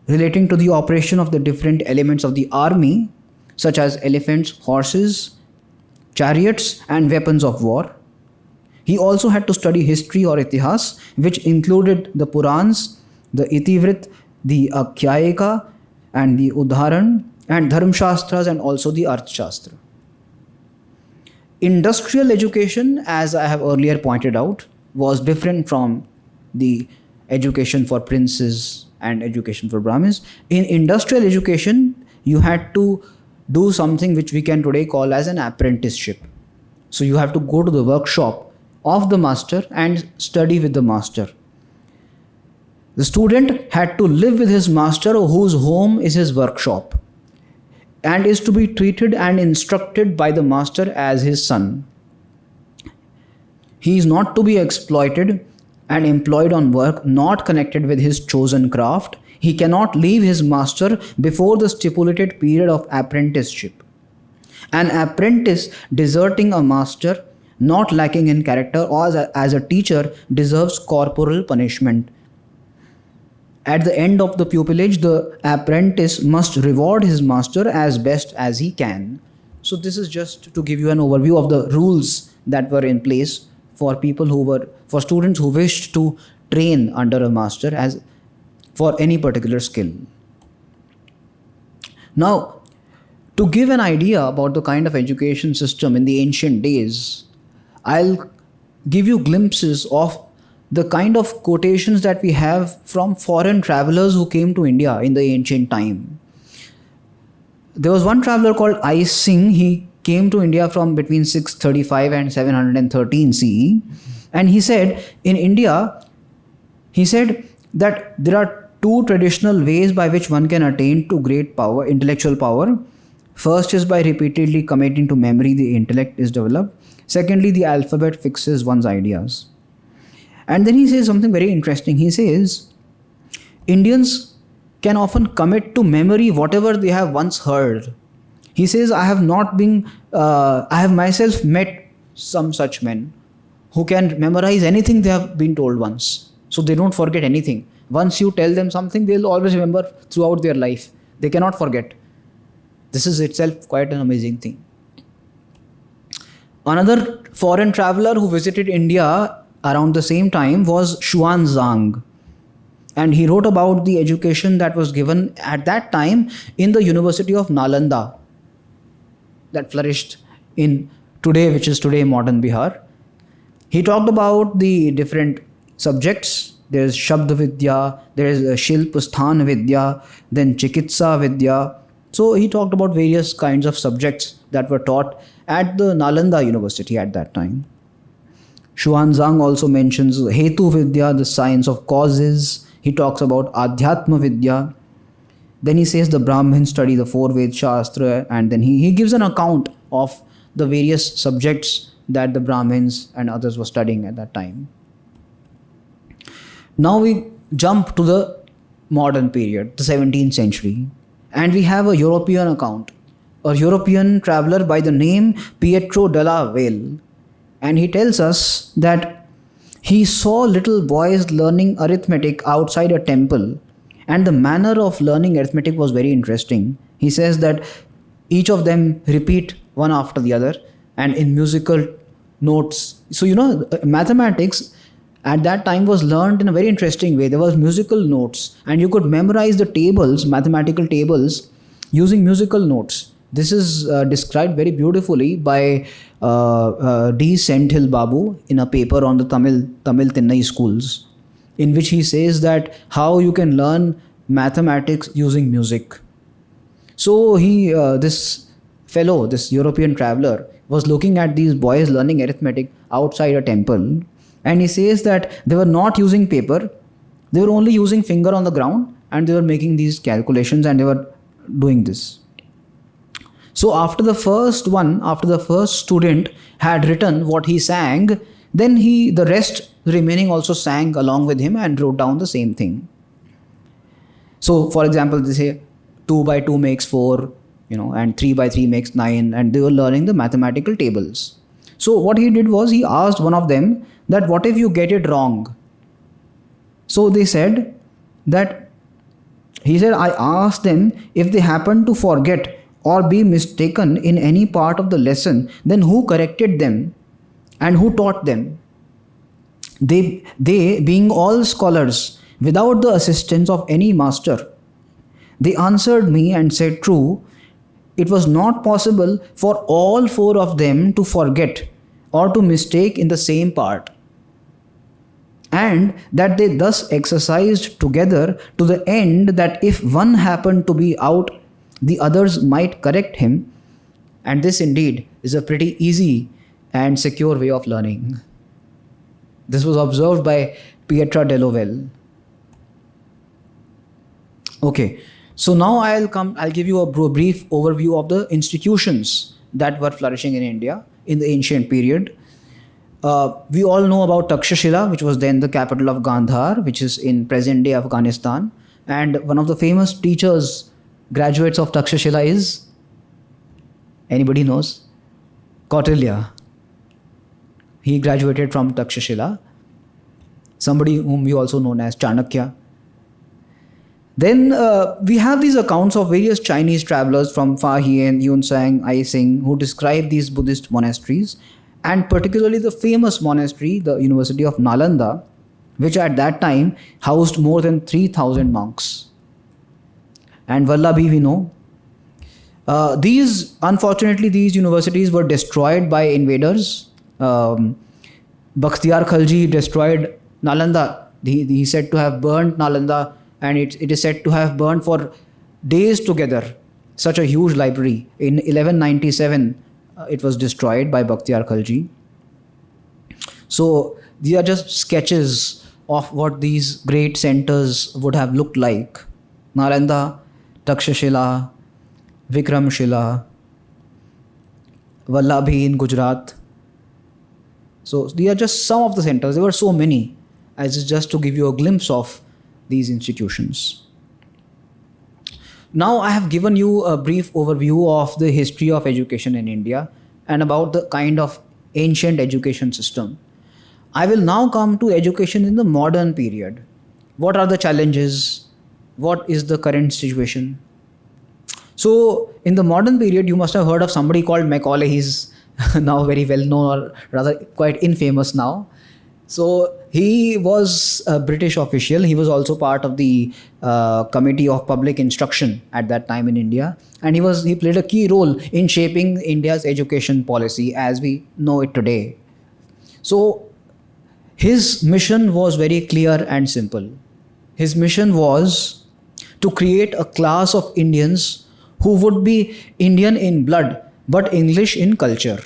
relating to the operation of the different elements of the army, such as elephants, horses, chariots, and weapons of war. He also had to study history or itihas, which included the Purans, the Itivrit, the Akhyayika, and the Udharan, and Dharmshastras, and also the Arthashastra. Industrial education, as I have earlier pointed out, was different from the education for princes and education for Brahmins. In industrial education, you had to do something which we can today call as an apprenticeship. So you have to go to the workshop of the master and study with the master. The student had to live with his master, whose home is his workshop, and is to be treated and instructed by the master as his son. He is not to be exploited and employed on work not connected with his chosen craft. He cannot leave his master before the stipulated period of apprenticeship. An apprentice deserting a master, not lacking in character or as a teacher, deserves corporal punishment. At the end of the pupillage, the apprentice must reward his master as best as he can. So this is just to give you an overview of the rules that were in place for for students who wished to train under a master as for any particular skill. Now, to give an idea about the kind of education system in the ancient days, I'll give you glimpses of the kind of quotations that we have from foreign travelers who came to India in the ancient time. There was one traveler called I Singh. He came to India from between 635 and 713 CE. And he said, in India, he said that there are two traditional ways by which one can attain to great power, intellectual power. First is by repeatedly committing to memory, the intellect is developed. Secondly, the alphabet fixes one's ideas. And then he says something very interesting. He says, Indians can often commit to memory whatever they have once heard. He says, I have myself met some such men who can memorize anything they have been told once. So they don't forget anything. Once you tell them something, they'll always remember throughout their life. They cannot forget. This is itself quite an amazing thing. Another foreign traveler who visited India around the same time was Xuanzang. And he wrote about the education that was given at that time in the University of Nalanda that flourished in today, which is today modern Bihar. He talked about the different subjects. There is Shabda Vidya, there is Shilpasthan Vidya, then Chikitsa Vidya. So he talked about various kinds of subjects that were taught at the Nalanda University at that time. Xuanzang also mentions Hetu Vidya, the science of causes. He talks about Adhyatma Vidya. Then he says the Brahmins study the four Ved Shastra, and then he gives an account of the various subjects that the Brahmins and others were studying at that time. Now we jump to the modern period, the 17th century, and we have a European account, a European traveler by the name Pietro della Valle, and he tells us that he saw little boys learning arithmetic outside a temple, and the manner of learning arithmetic was very interesting. He says that each of them repeat one after the other and in musical notes. So, mathematics at that time was learned in a very interesting way. There was musical notes, and you could memorize the tables, mathematical tables, using musical notes. This is described very beautifully by D. Senthil Babu in a paper on the Tamil Tinnai schools, in which he says that how you can learn mathematics using music. So this fellow, this European traveler, was looking at these boys learning arithmetic outside a temple, and he says that they were not using paper, they were only using finger on the ground, and they were making these calculations and they were doing this. So after the first student had written what he sang, then the rest remaining also sang along with him and wrote down the same thing. So for example, they say 2 by 2 makes 4, and 3 by 3 makes 9, and they were learning the mathematical tables. So what he did was he asked one of them that what if you get it wrong? So they said that, he said, I asked them if they happen to forget or be mistaken in any part of the lesson, then who corrected them and who taught them? They being all scholars without the assistance of any master. They answered me and said, true, it was not possible for all 4 of them to forget or to mistake in the same part, and that they thus exercised together to the end that if one happened to be out, the others might correct him. And this indeed is a pretty easy and secure way of learning. This was observed by Pietro della Valle. Okay, so now I'll give you a brief overview of the institutions that were flourishing in India in the ancient period. We all know about Takshashila, which was then the capital of Gandhar, which is in present day Afghanistan. And one of the famous teachers, graduates of Takshashila is, anybody knows? Kautilya. He graduated from Takshashila. Somebody whom we also know as Chanakya. Then we have these accounts of various Chinese travelers from Fa Hien, Yunsang, Aising, who describe these Buddhist monasteries, and particularly the famous monastery, the University of Nalanda, which at that time housed more than 3,000 monks. And Vallabhi, we know. Unfortunately, these universities were destroyed by invaders. Bakhtiyar Khalji destroyed Nalanda. He is said to have burned Nalanda, and it is said to have burned for days together. Such a huge library. In 1197, it was destroyed by Bakhtiyar Khalji. So these are just sketches of what these great centers would have looked like. Nalanda, Takshashila, Vikramshila, Vallabhi in Gujarat. So these are just some of the centers. There were so many, as just to give you a glimpse of these institutions. Now I have given you a brief overview of the history of education in India and about the kind of ancient education system. I will now come to education in the modern period. What are the challenges? What is the current situation? So in the modern period, you must have heard of somebody called Macaulay. He's now very well known, or rather quite infamous now. So he was a British official. He was also part of the Committee of Public Instruction at that time in India. And he played a key role in shaping India's education policy as we know it today. So his mission was very clear and simple. His mission was to create a class of Indians who would be Indian in blood but English in culture.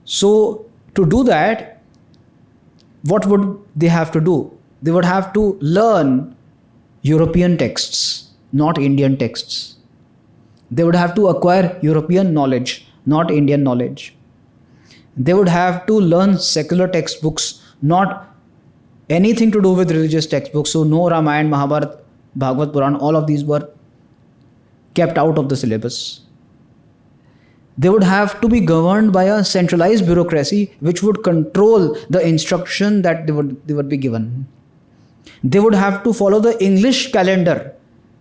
So to do that, what would they have to do? They would have to learn European texts, not Indian texts. They would have to acquire European knowledge, not Indian knowledge. They would have to learn secular textbooks, not anything to do with religious textbooks. So no Ramayana, Mahabharata, Bhagavad Puran, all of these were kept out of the syllabus. They would have to be governed by a centralized bureaucracy which would control the instruction that they would be given. They would have to follow the English calendar.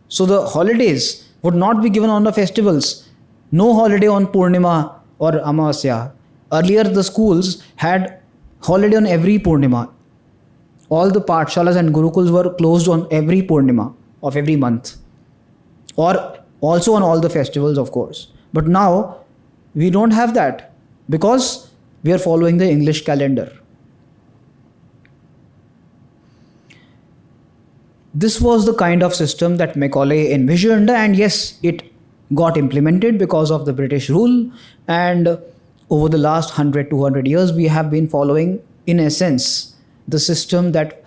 So the holidays would not be given on the festivals. No holiday on Purnima or Amavasya. Earlier the schools had holiday on every Purnima. All the Pathshalas and Gurukuls were closed on every Purnima of every month. Or also on all the festivals, of course. But now we don't have that because we are following the English calendar. This was the kind of system that Macaulay envisioned, and yes, it got implemented because of the British rule. And over the last 100, 200 years, we have been following, in essence, the system that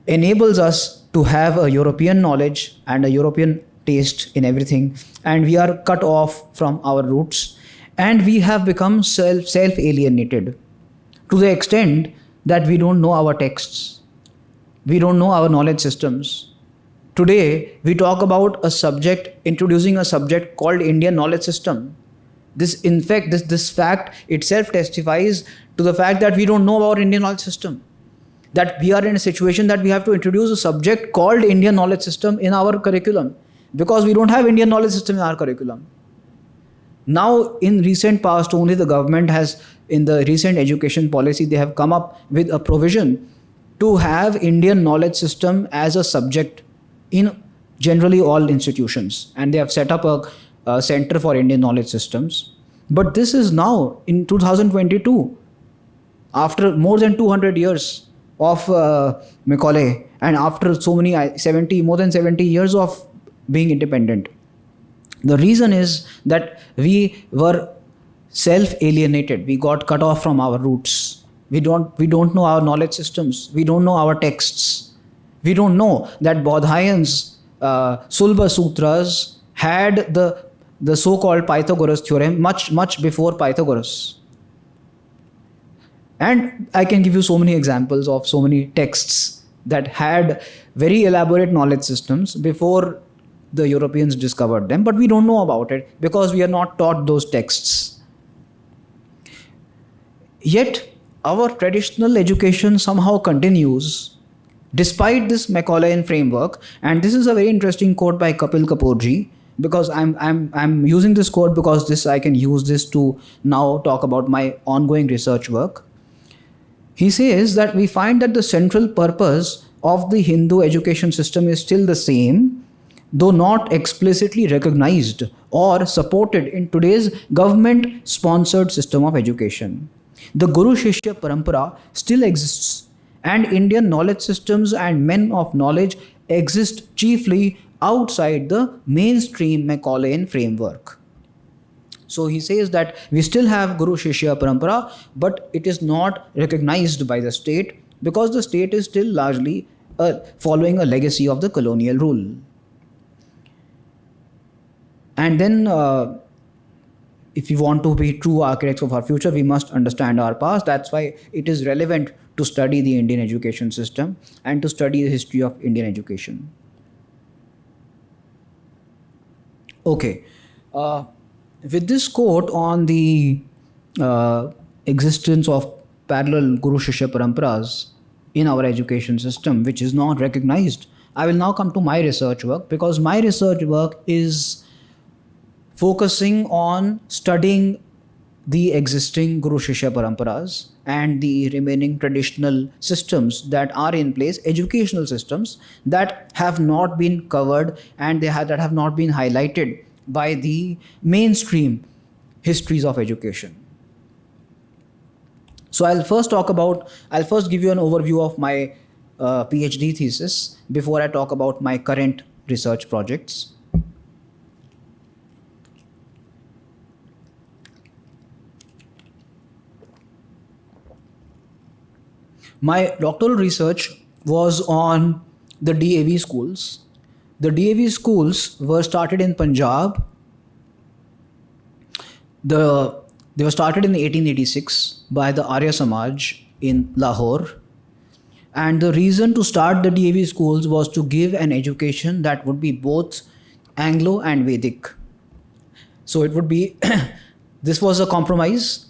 enables us to have a European knowledge and a European taste in everything, and we are cut off from our roots, and we have become self-alienated to the extent that we don't know our texts, we don't know our knowledge systems. Today we talk about introducing a subject called Indian knowledge system. This fact itself testifies to the fact that we don't know about Indian knowledge system, that we are in a situation that we have to introduce a subject called Indian knowledge system in our curriculum, because we don't have Indian knowledge system in our curriculum. Now, in recent past, only the government has, in the recent education policy, they have come up with a provision to have Indian knowledge system as a subject in generally all institutions. And they have set up a Center for Indian Knowledge Systems. But this is now in 2022, after more than 200 years of Macaulay, and after more than 70 years of being independent. The reason is that we were self-alienated. We got cut off from our roots. We don't know our knowledge systems. We don't know our texts. We don't know that Bodhayan's Sulba Sutras had the so-called Pythagoras theorem much before Pythagoras. And I can give you so many examples of so many texts that had very elaborate knowledge systems before the Europeans discovered them, but we don't know about it because we are not taught those texts. Yet, our traditional education somehow continues despite this Macaulayan framework. And this is a very interesting quote by Kapil Kapoor ji, because I'm using this quote because I can use this to now talk about my ongoing research work. He says that we find that the central purpose of the Hindu education system is still the same, though not explicitly recognized or supported in today's government-sponsored system of education. The Guru Shishya Parampara still exists, and Indian knowledge systems and men of knowledge exist chiefly outside the mainstream Macaulayan framework. So he says that we still have Guru Shishya Parampara, but it is not recognized by the state because the state is still largely following a legacy of the colonial rule. And then if we want to be true architects of our future, we must understand our past. That's why it is relevant to study the Indian education system and to study the history of Indian education. Okay. With this quote on the existence of parallel Guru Shishya Paramparas in our education system, which is not recognized, I will now come to my research work, because my research work is focusing on studying the existing Guru Shishya Paramparas and the remaining traditional systems that are in place, educational systems that have not been covered and that have not been highlighted by the mainstream histories of education. So I'll first give you an overview of my PhD thesis before I talk about my current research projects. My doctoral research was on the DAV schools. The DAV schools were started in Punjab. They were started in 1886 by the Arya Samaj in Lahore. And the reason to start the DAV schools was to give an education that would be both Anglo and Vedic. So it would be, this was a compromise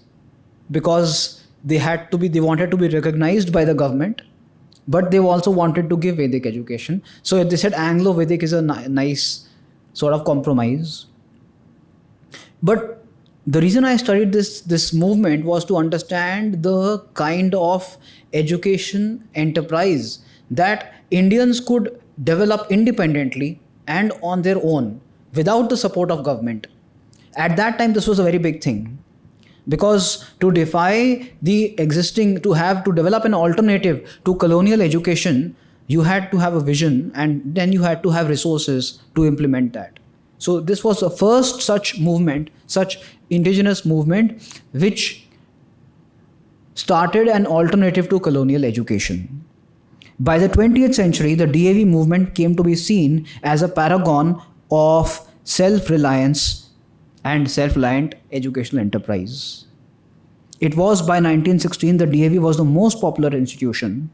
because they wanted to be recognized by the government, but they also wanted to give Vedic education. So they said Anglo-Vedic is a nice sort of compromise. But the reason I studied this movement was to understand the kind of education enterprise that Indians could develop independently and on their own without the support of government. At that time, this was a very big thing. Because to develop an alternative to colonial education, you had to have a vision and then you had to have resources to implement that. So this was the first such movement, such indigenous movement, which started an alternative to colonial education. By the 20th century, the DAV movement came to be seen as a paragon of self-reliance and self-reliant educational enterprise. It was by 1916 the DAV was the most popular institution.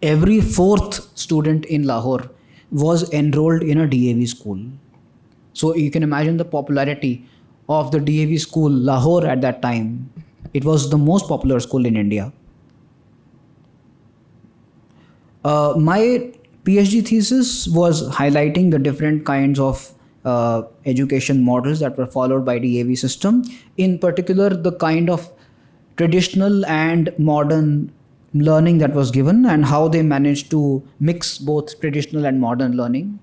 Every fourth student in Lahore was enrolled in a DAV school. So you can imagine the popularity of the DAV school, Lahore, at that time. It was the most popular school in India. My PhD thesis was highlighting the different kinds of education models that were followed by DAV system. In particular, the kind of traditional and modern learning that was given and how they managed to mix both traditional and modern learning.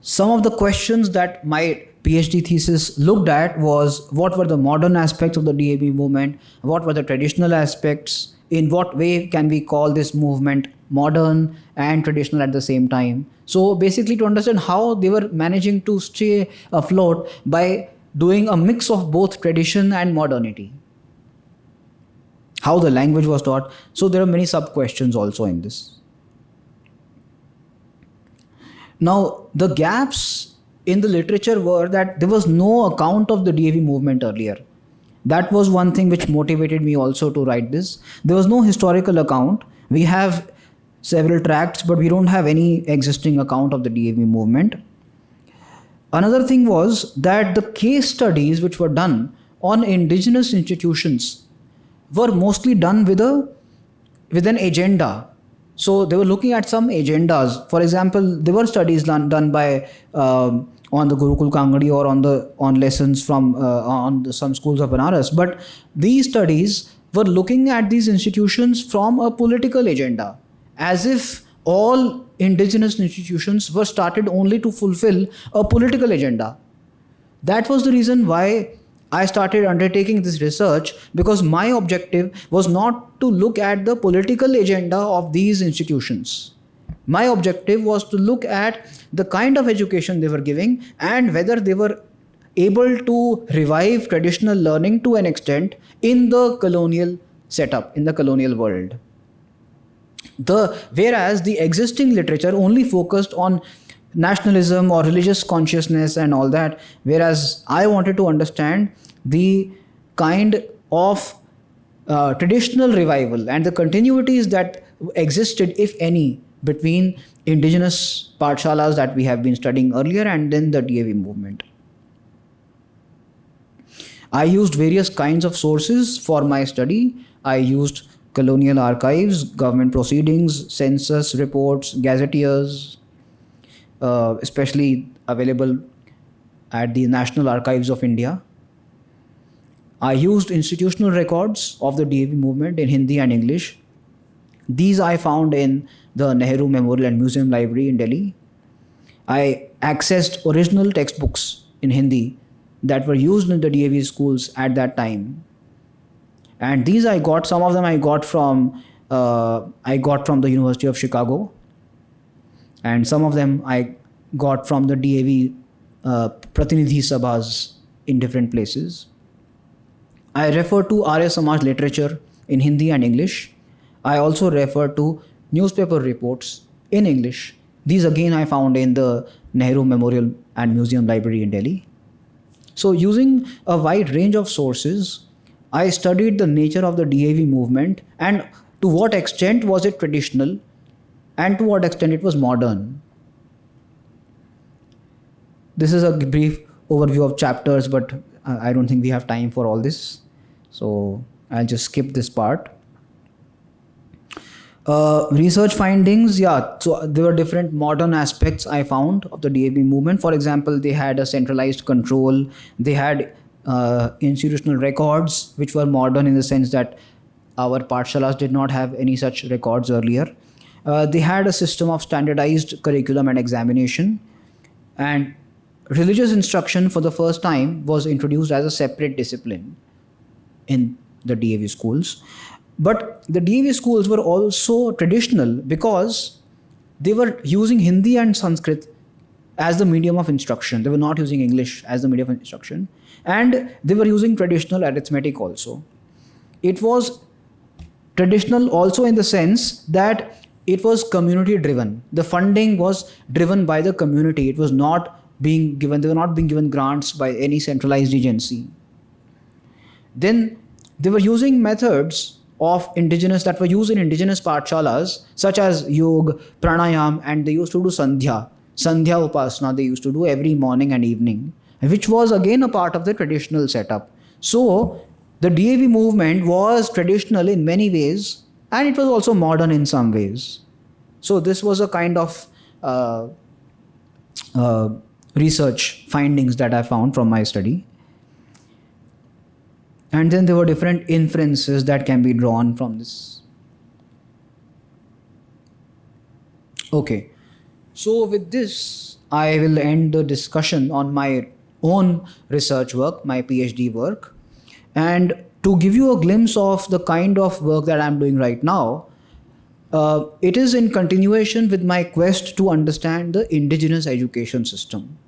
Some of the questions that my PhD thesis looked at was what were the modern aspects of the DAV movement, what were the traditional aspects, in what way can we call this movement modern and traditional at the same time. So basically to understand how they were managing to stay afloat by doing a mix of both tradition and modernity. how the language was taught. So there are many sub questions also in this. Now, the gaps in the literature were that there was no account of the DAV movement earlier. That was one thing which motivated me also to write this. There was no historical account. We have several tracts, but we don't have any existing account of the DAV movement. Another thing was that the case studies which were done on indigenous institutions were mostly done with an agenda. So they were looking at some agendas. For example, there were studies done by on the Gurukul Kangadi or on lessons from some schools of Banaras. But these studies were looking at these institutions from a political agenda, as if all indigenous institutions were started only to fulfill a political agenda. That was the reason why I started undertaking this research, because my objective was not to look at the political agenda of these institutions. My objective was to look at the kind of education they were giving and whether they were able to revive traditional learning to an extent in the colonial setup, in the colonial world. Whereas the existing literature only focused on nationalism or religious consciousness and all that, whereas I wanted to understand the kind of traditional revival and the continuities that existed, if any, between indigenous pathshalas that we have been studying earlier and then the DAV movement. I used various kinds of sources for my study. I used colonial archives, government proceedings, census reports, gazetteers, especially available at the National Archives of India. I used institutional records of the DAV movement in Hindi and English. These I found in the Nehru Memorial and Museum Library in Delhi. I accessed original textbooks in Hindi that were used in the DAV schools at that time. And these some of them I got from the University of Chicago, and some of them I got from the DAV Pratinidhi Sabhas in different places. I refer to Arya Samaj literature in Hindi and English. I also refer to newspaper reports in English. These again I found in the Nehru Memorial and Museum Library in Delhi. So using a wide range of sources, I studied the nature of the DAV movement and to what extent was it traditional and to what extent it was modern. This is a brief overview of chapters, but I don't think we have time for all this. So I'll just skip this part. Research findings, so there were different modern aspects I found of the DAV movement. For example, they had a centralized control. They had institutional records, which were modern in the sense that our pathshalas did not have any such records earlier. They had a system of standardized curriculum and examination, and religious instruction for the first time was introduced as a separate discipline in the DAV schools. But the DAV schools were also traditional because they were using Hindi and Sanskrit as the medium of instruction. They were not using English as the medium of instruction. And they were using traditional arithmetic also. It was traditional also in the sense that it was community driven. The funding was driven by the community. It was not being given, they were not being given grants by any centralized agency. Then they were using methods of indigenous that were used in indigenous pathshalas such as yoga, pranayam, and they used to do sandhya upasana they used to do every morning and evening, which was again a part of the traditional setup. So the DAV movement was traditional in many ways and it was also modern in some ways. So this was a kind of research findings that I found from my study. And then there were different inferences that can be drawn from this. Okay, so with this, I will end the discussion on my own research work, my PhD work. And to give you a glimpse of the kind of work that I'm doing right now, it is in continuation with my quest to understand the indigenous education system.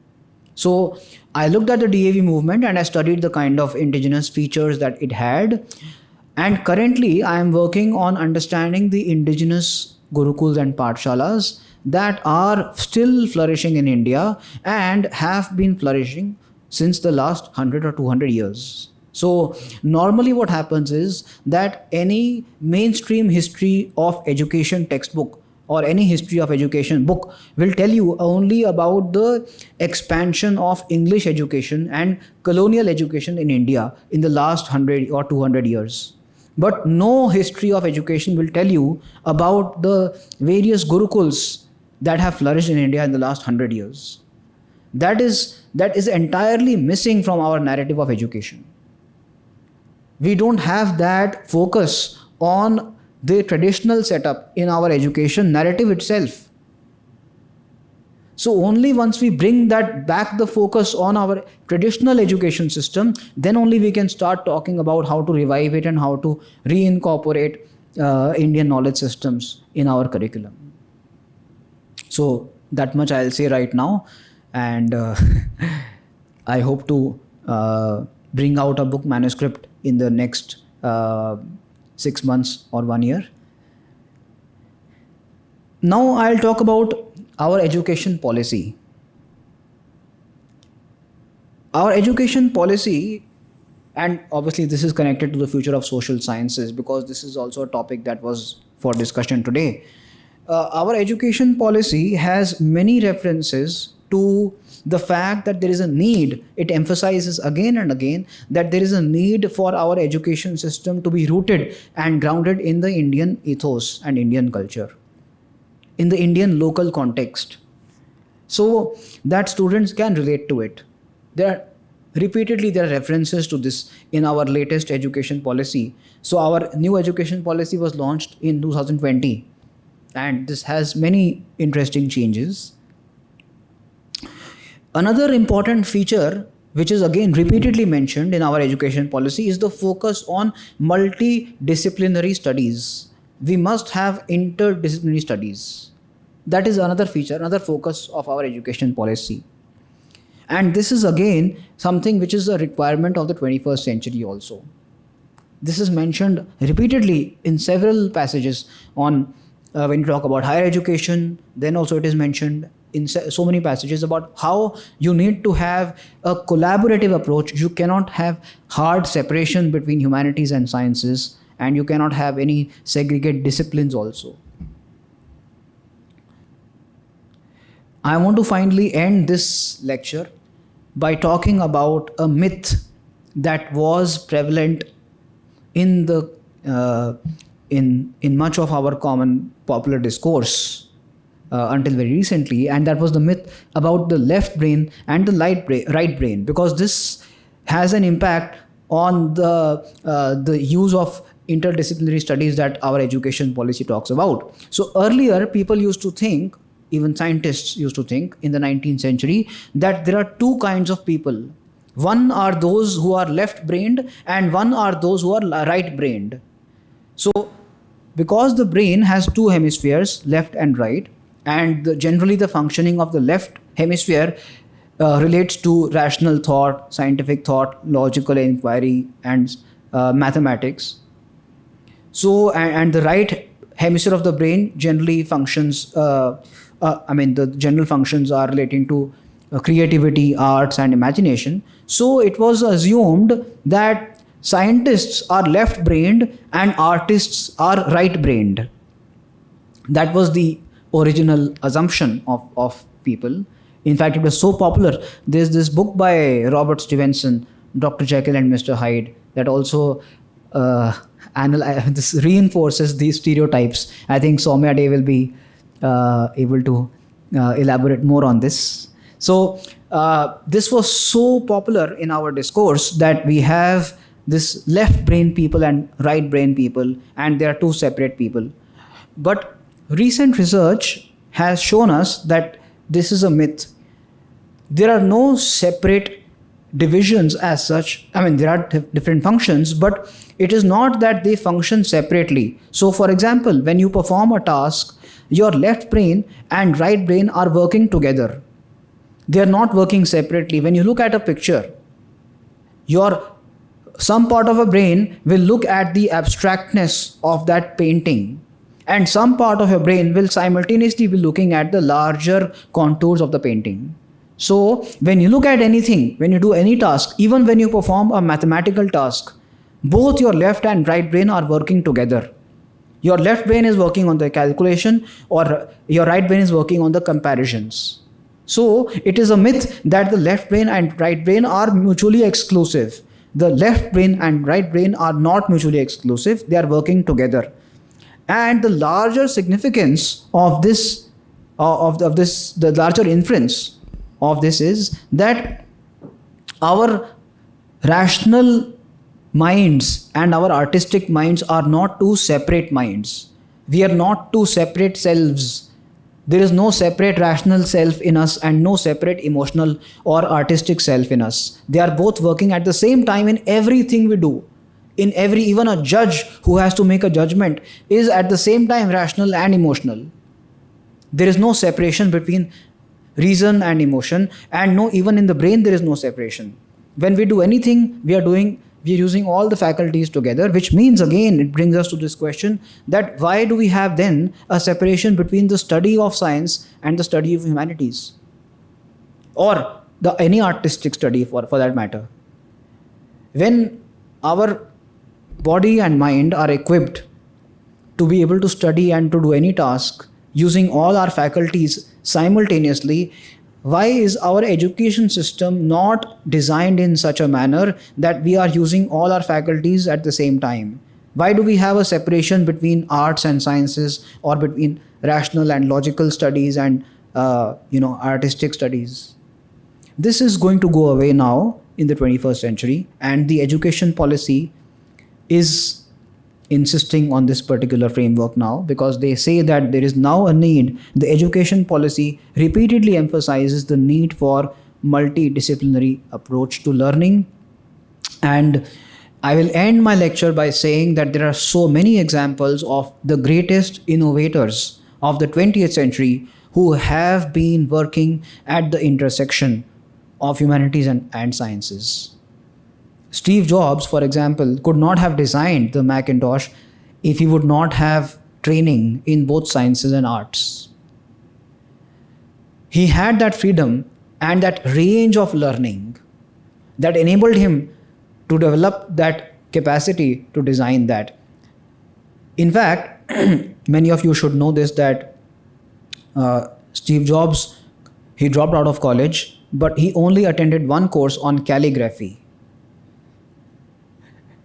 So I looked at the DAV movement and I studied the kind of indigenous features that it had. And currently, I am working on understanding the indigenous gurukuls and pathshalas that are still flourishing in India and have been flourishing since the last 100 or 200 years. So, normally, what happens is that any mainstream history of education textbook or any history of education book will tell you only about the expansion of English education and colonial education in India in the last 100 or 200 years. But no history of education will tell you about the various gurukuls that have flourished in India in the last 100 years. That is entirely missing from our narrative of education. We don't have that focus on the traditional setup in our education narrative itself. So only once we bring that back the focus on our traditional education system, then only we can start talking about how to revive it and how to reincorporate Indian knowledge systems in our curriculum. So that much I'll say right now, and I hope to bring out a book manuscript in the next 6 months or 1 year. Now I'll talk about our education policy. Our education policy, and obviously this is connected to the future of social sciences because this is also a topic that was for discussion today. Our education policy has many references to the fact that there is a need. It emphasizes again and again that there is a need for our education system to be rooted and grounded in the Indian ethos and Indian culture, in the Indian local context, so that students can relate to it. There are references to this in our latest education policy. So our new education policy was launched in 2020, and this has many interesting changes. Another important feature, which is again repeatedly mentioned in our education policy, is the focus on multidisciplinary studies. We must have interdisciplinary studies. That is another feature, another focus of our education policy. And this is again something which is a requirement of the 21st century also. This is mentioned repeatedly in several passages on when you talk about higher education. Then also it is mentioned in so many passages about how you need to have a collaborative approach. You cannot have hard separation between humanities and sciences, and you cannot have any segregate disciplines also. I want to finally end this lecture by talking about a myth that was prevalent in the in much of our common popular discourse until very recently, and that was the myth about the left brain and the right brain, because this has an impact on the use of interdisciplinary studies that our education policy talks about. So earlier people used to think, even scientists used to think in the 19th century, that there are two kinds of people. One are those who are left-brained and one are those who are right-brained. So because the brain has two hemispheres, left and right, and generally the functioning of the left hemisphere relates to rational thought, scientific thought, logical inquiry, and mathematics. So, and the right hemisphere of the brain generally functions, the general functions are relating to creativity, arts, and imagination. So it was assumed that scientists are left-brained and artists are right-brained. That was the original assumption of people. In fact, it was so popular. There's this book by Robert Stevenson, Dr. Jekyll and Mr. Hyde, that also this reinforces these stereotypes. I think Soumya Day will be able to elaborate more on this. So this was so popular in our discourse that we have this left brain people and right brain people, and they are two separate people. But recent research has shown us that this is a myth. There are no separate divisions as such. There are different functions, but it is not that they function separately. So for example, when you perform a task, your left brain and right brain are working together. They are not working separately. When you look at a picture, your some part of a brain will look at the abstractness of that painting, and some part of your brain will simultaneously be looking at the larger contours of the painting. So when you look at anything, when you do any task, even when you perform a mathematical task, both your left and right brain are working together. Your left brain is working on the calculation, or your right brain is working on the comparisons. So it is a myth that the left brain and right brain are mutually exclusive. The left brain and right brain are not mutually exclusive. They are working together. And the larger significance of this, the larger inference of this is that our rational minds and our artistic minds are not two separate minds. We are not two separate selves. There is no separate rational self in us and no separate emotional or artistic self in us. They are both working at the same time in everything we do. Even a judge who has to make a judgment is at the same time rational and emotional. There is no separation between reason and emotion, and even in the brain there is no separation. When we do anything, we are using all the faculties together, which means, again, it brings us to this question that why do we have then a separation between the study of science and the study of humanities, or any artistic study for that matter? When our body and mind are equipped to be able to study and to do any task using all our faculties simultaneously, why is our education system not designed in such a manner that we are using all our faculties at the same time? Why do we have a separation between arts and sciences, or between rational and logical studies and artistic studies? This is going to go away now in the 21st century, and the education policy is insisting on this particular framework now, because they say that there is now a need. The education policy repeatedly emphasizes the need for multidisciplinary approach to learning. And I will end my lecture by saying that there are so many examples of the greatest innovators of the 20th century who have been working at the intersection of humanities and sciences. Steve Jobs, for example, could not have designed the Macintosh if he would not have training in both sciences and arts. He had that freedom and that range of learning that enabled him to develop that capacity to design that. In fact, many of you should know this, that Steve Jobs, he dropped out of college, but he only attended one course on calligraphy.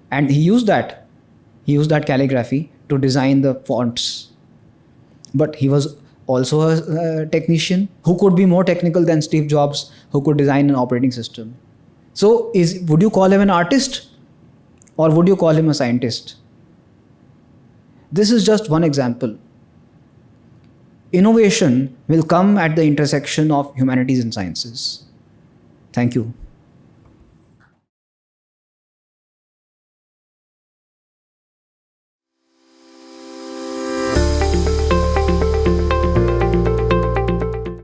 And he used that calligraphy to design the fonts. But he was also a technician who could be more technical than Steve Jobs, who could design an operating system. So would you call him an artist, or would you call him a scientist? This is just one example. Innovation will come at the intersection of humanities and sciences. Thank you.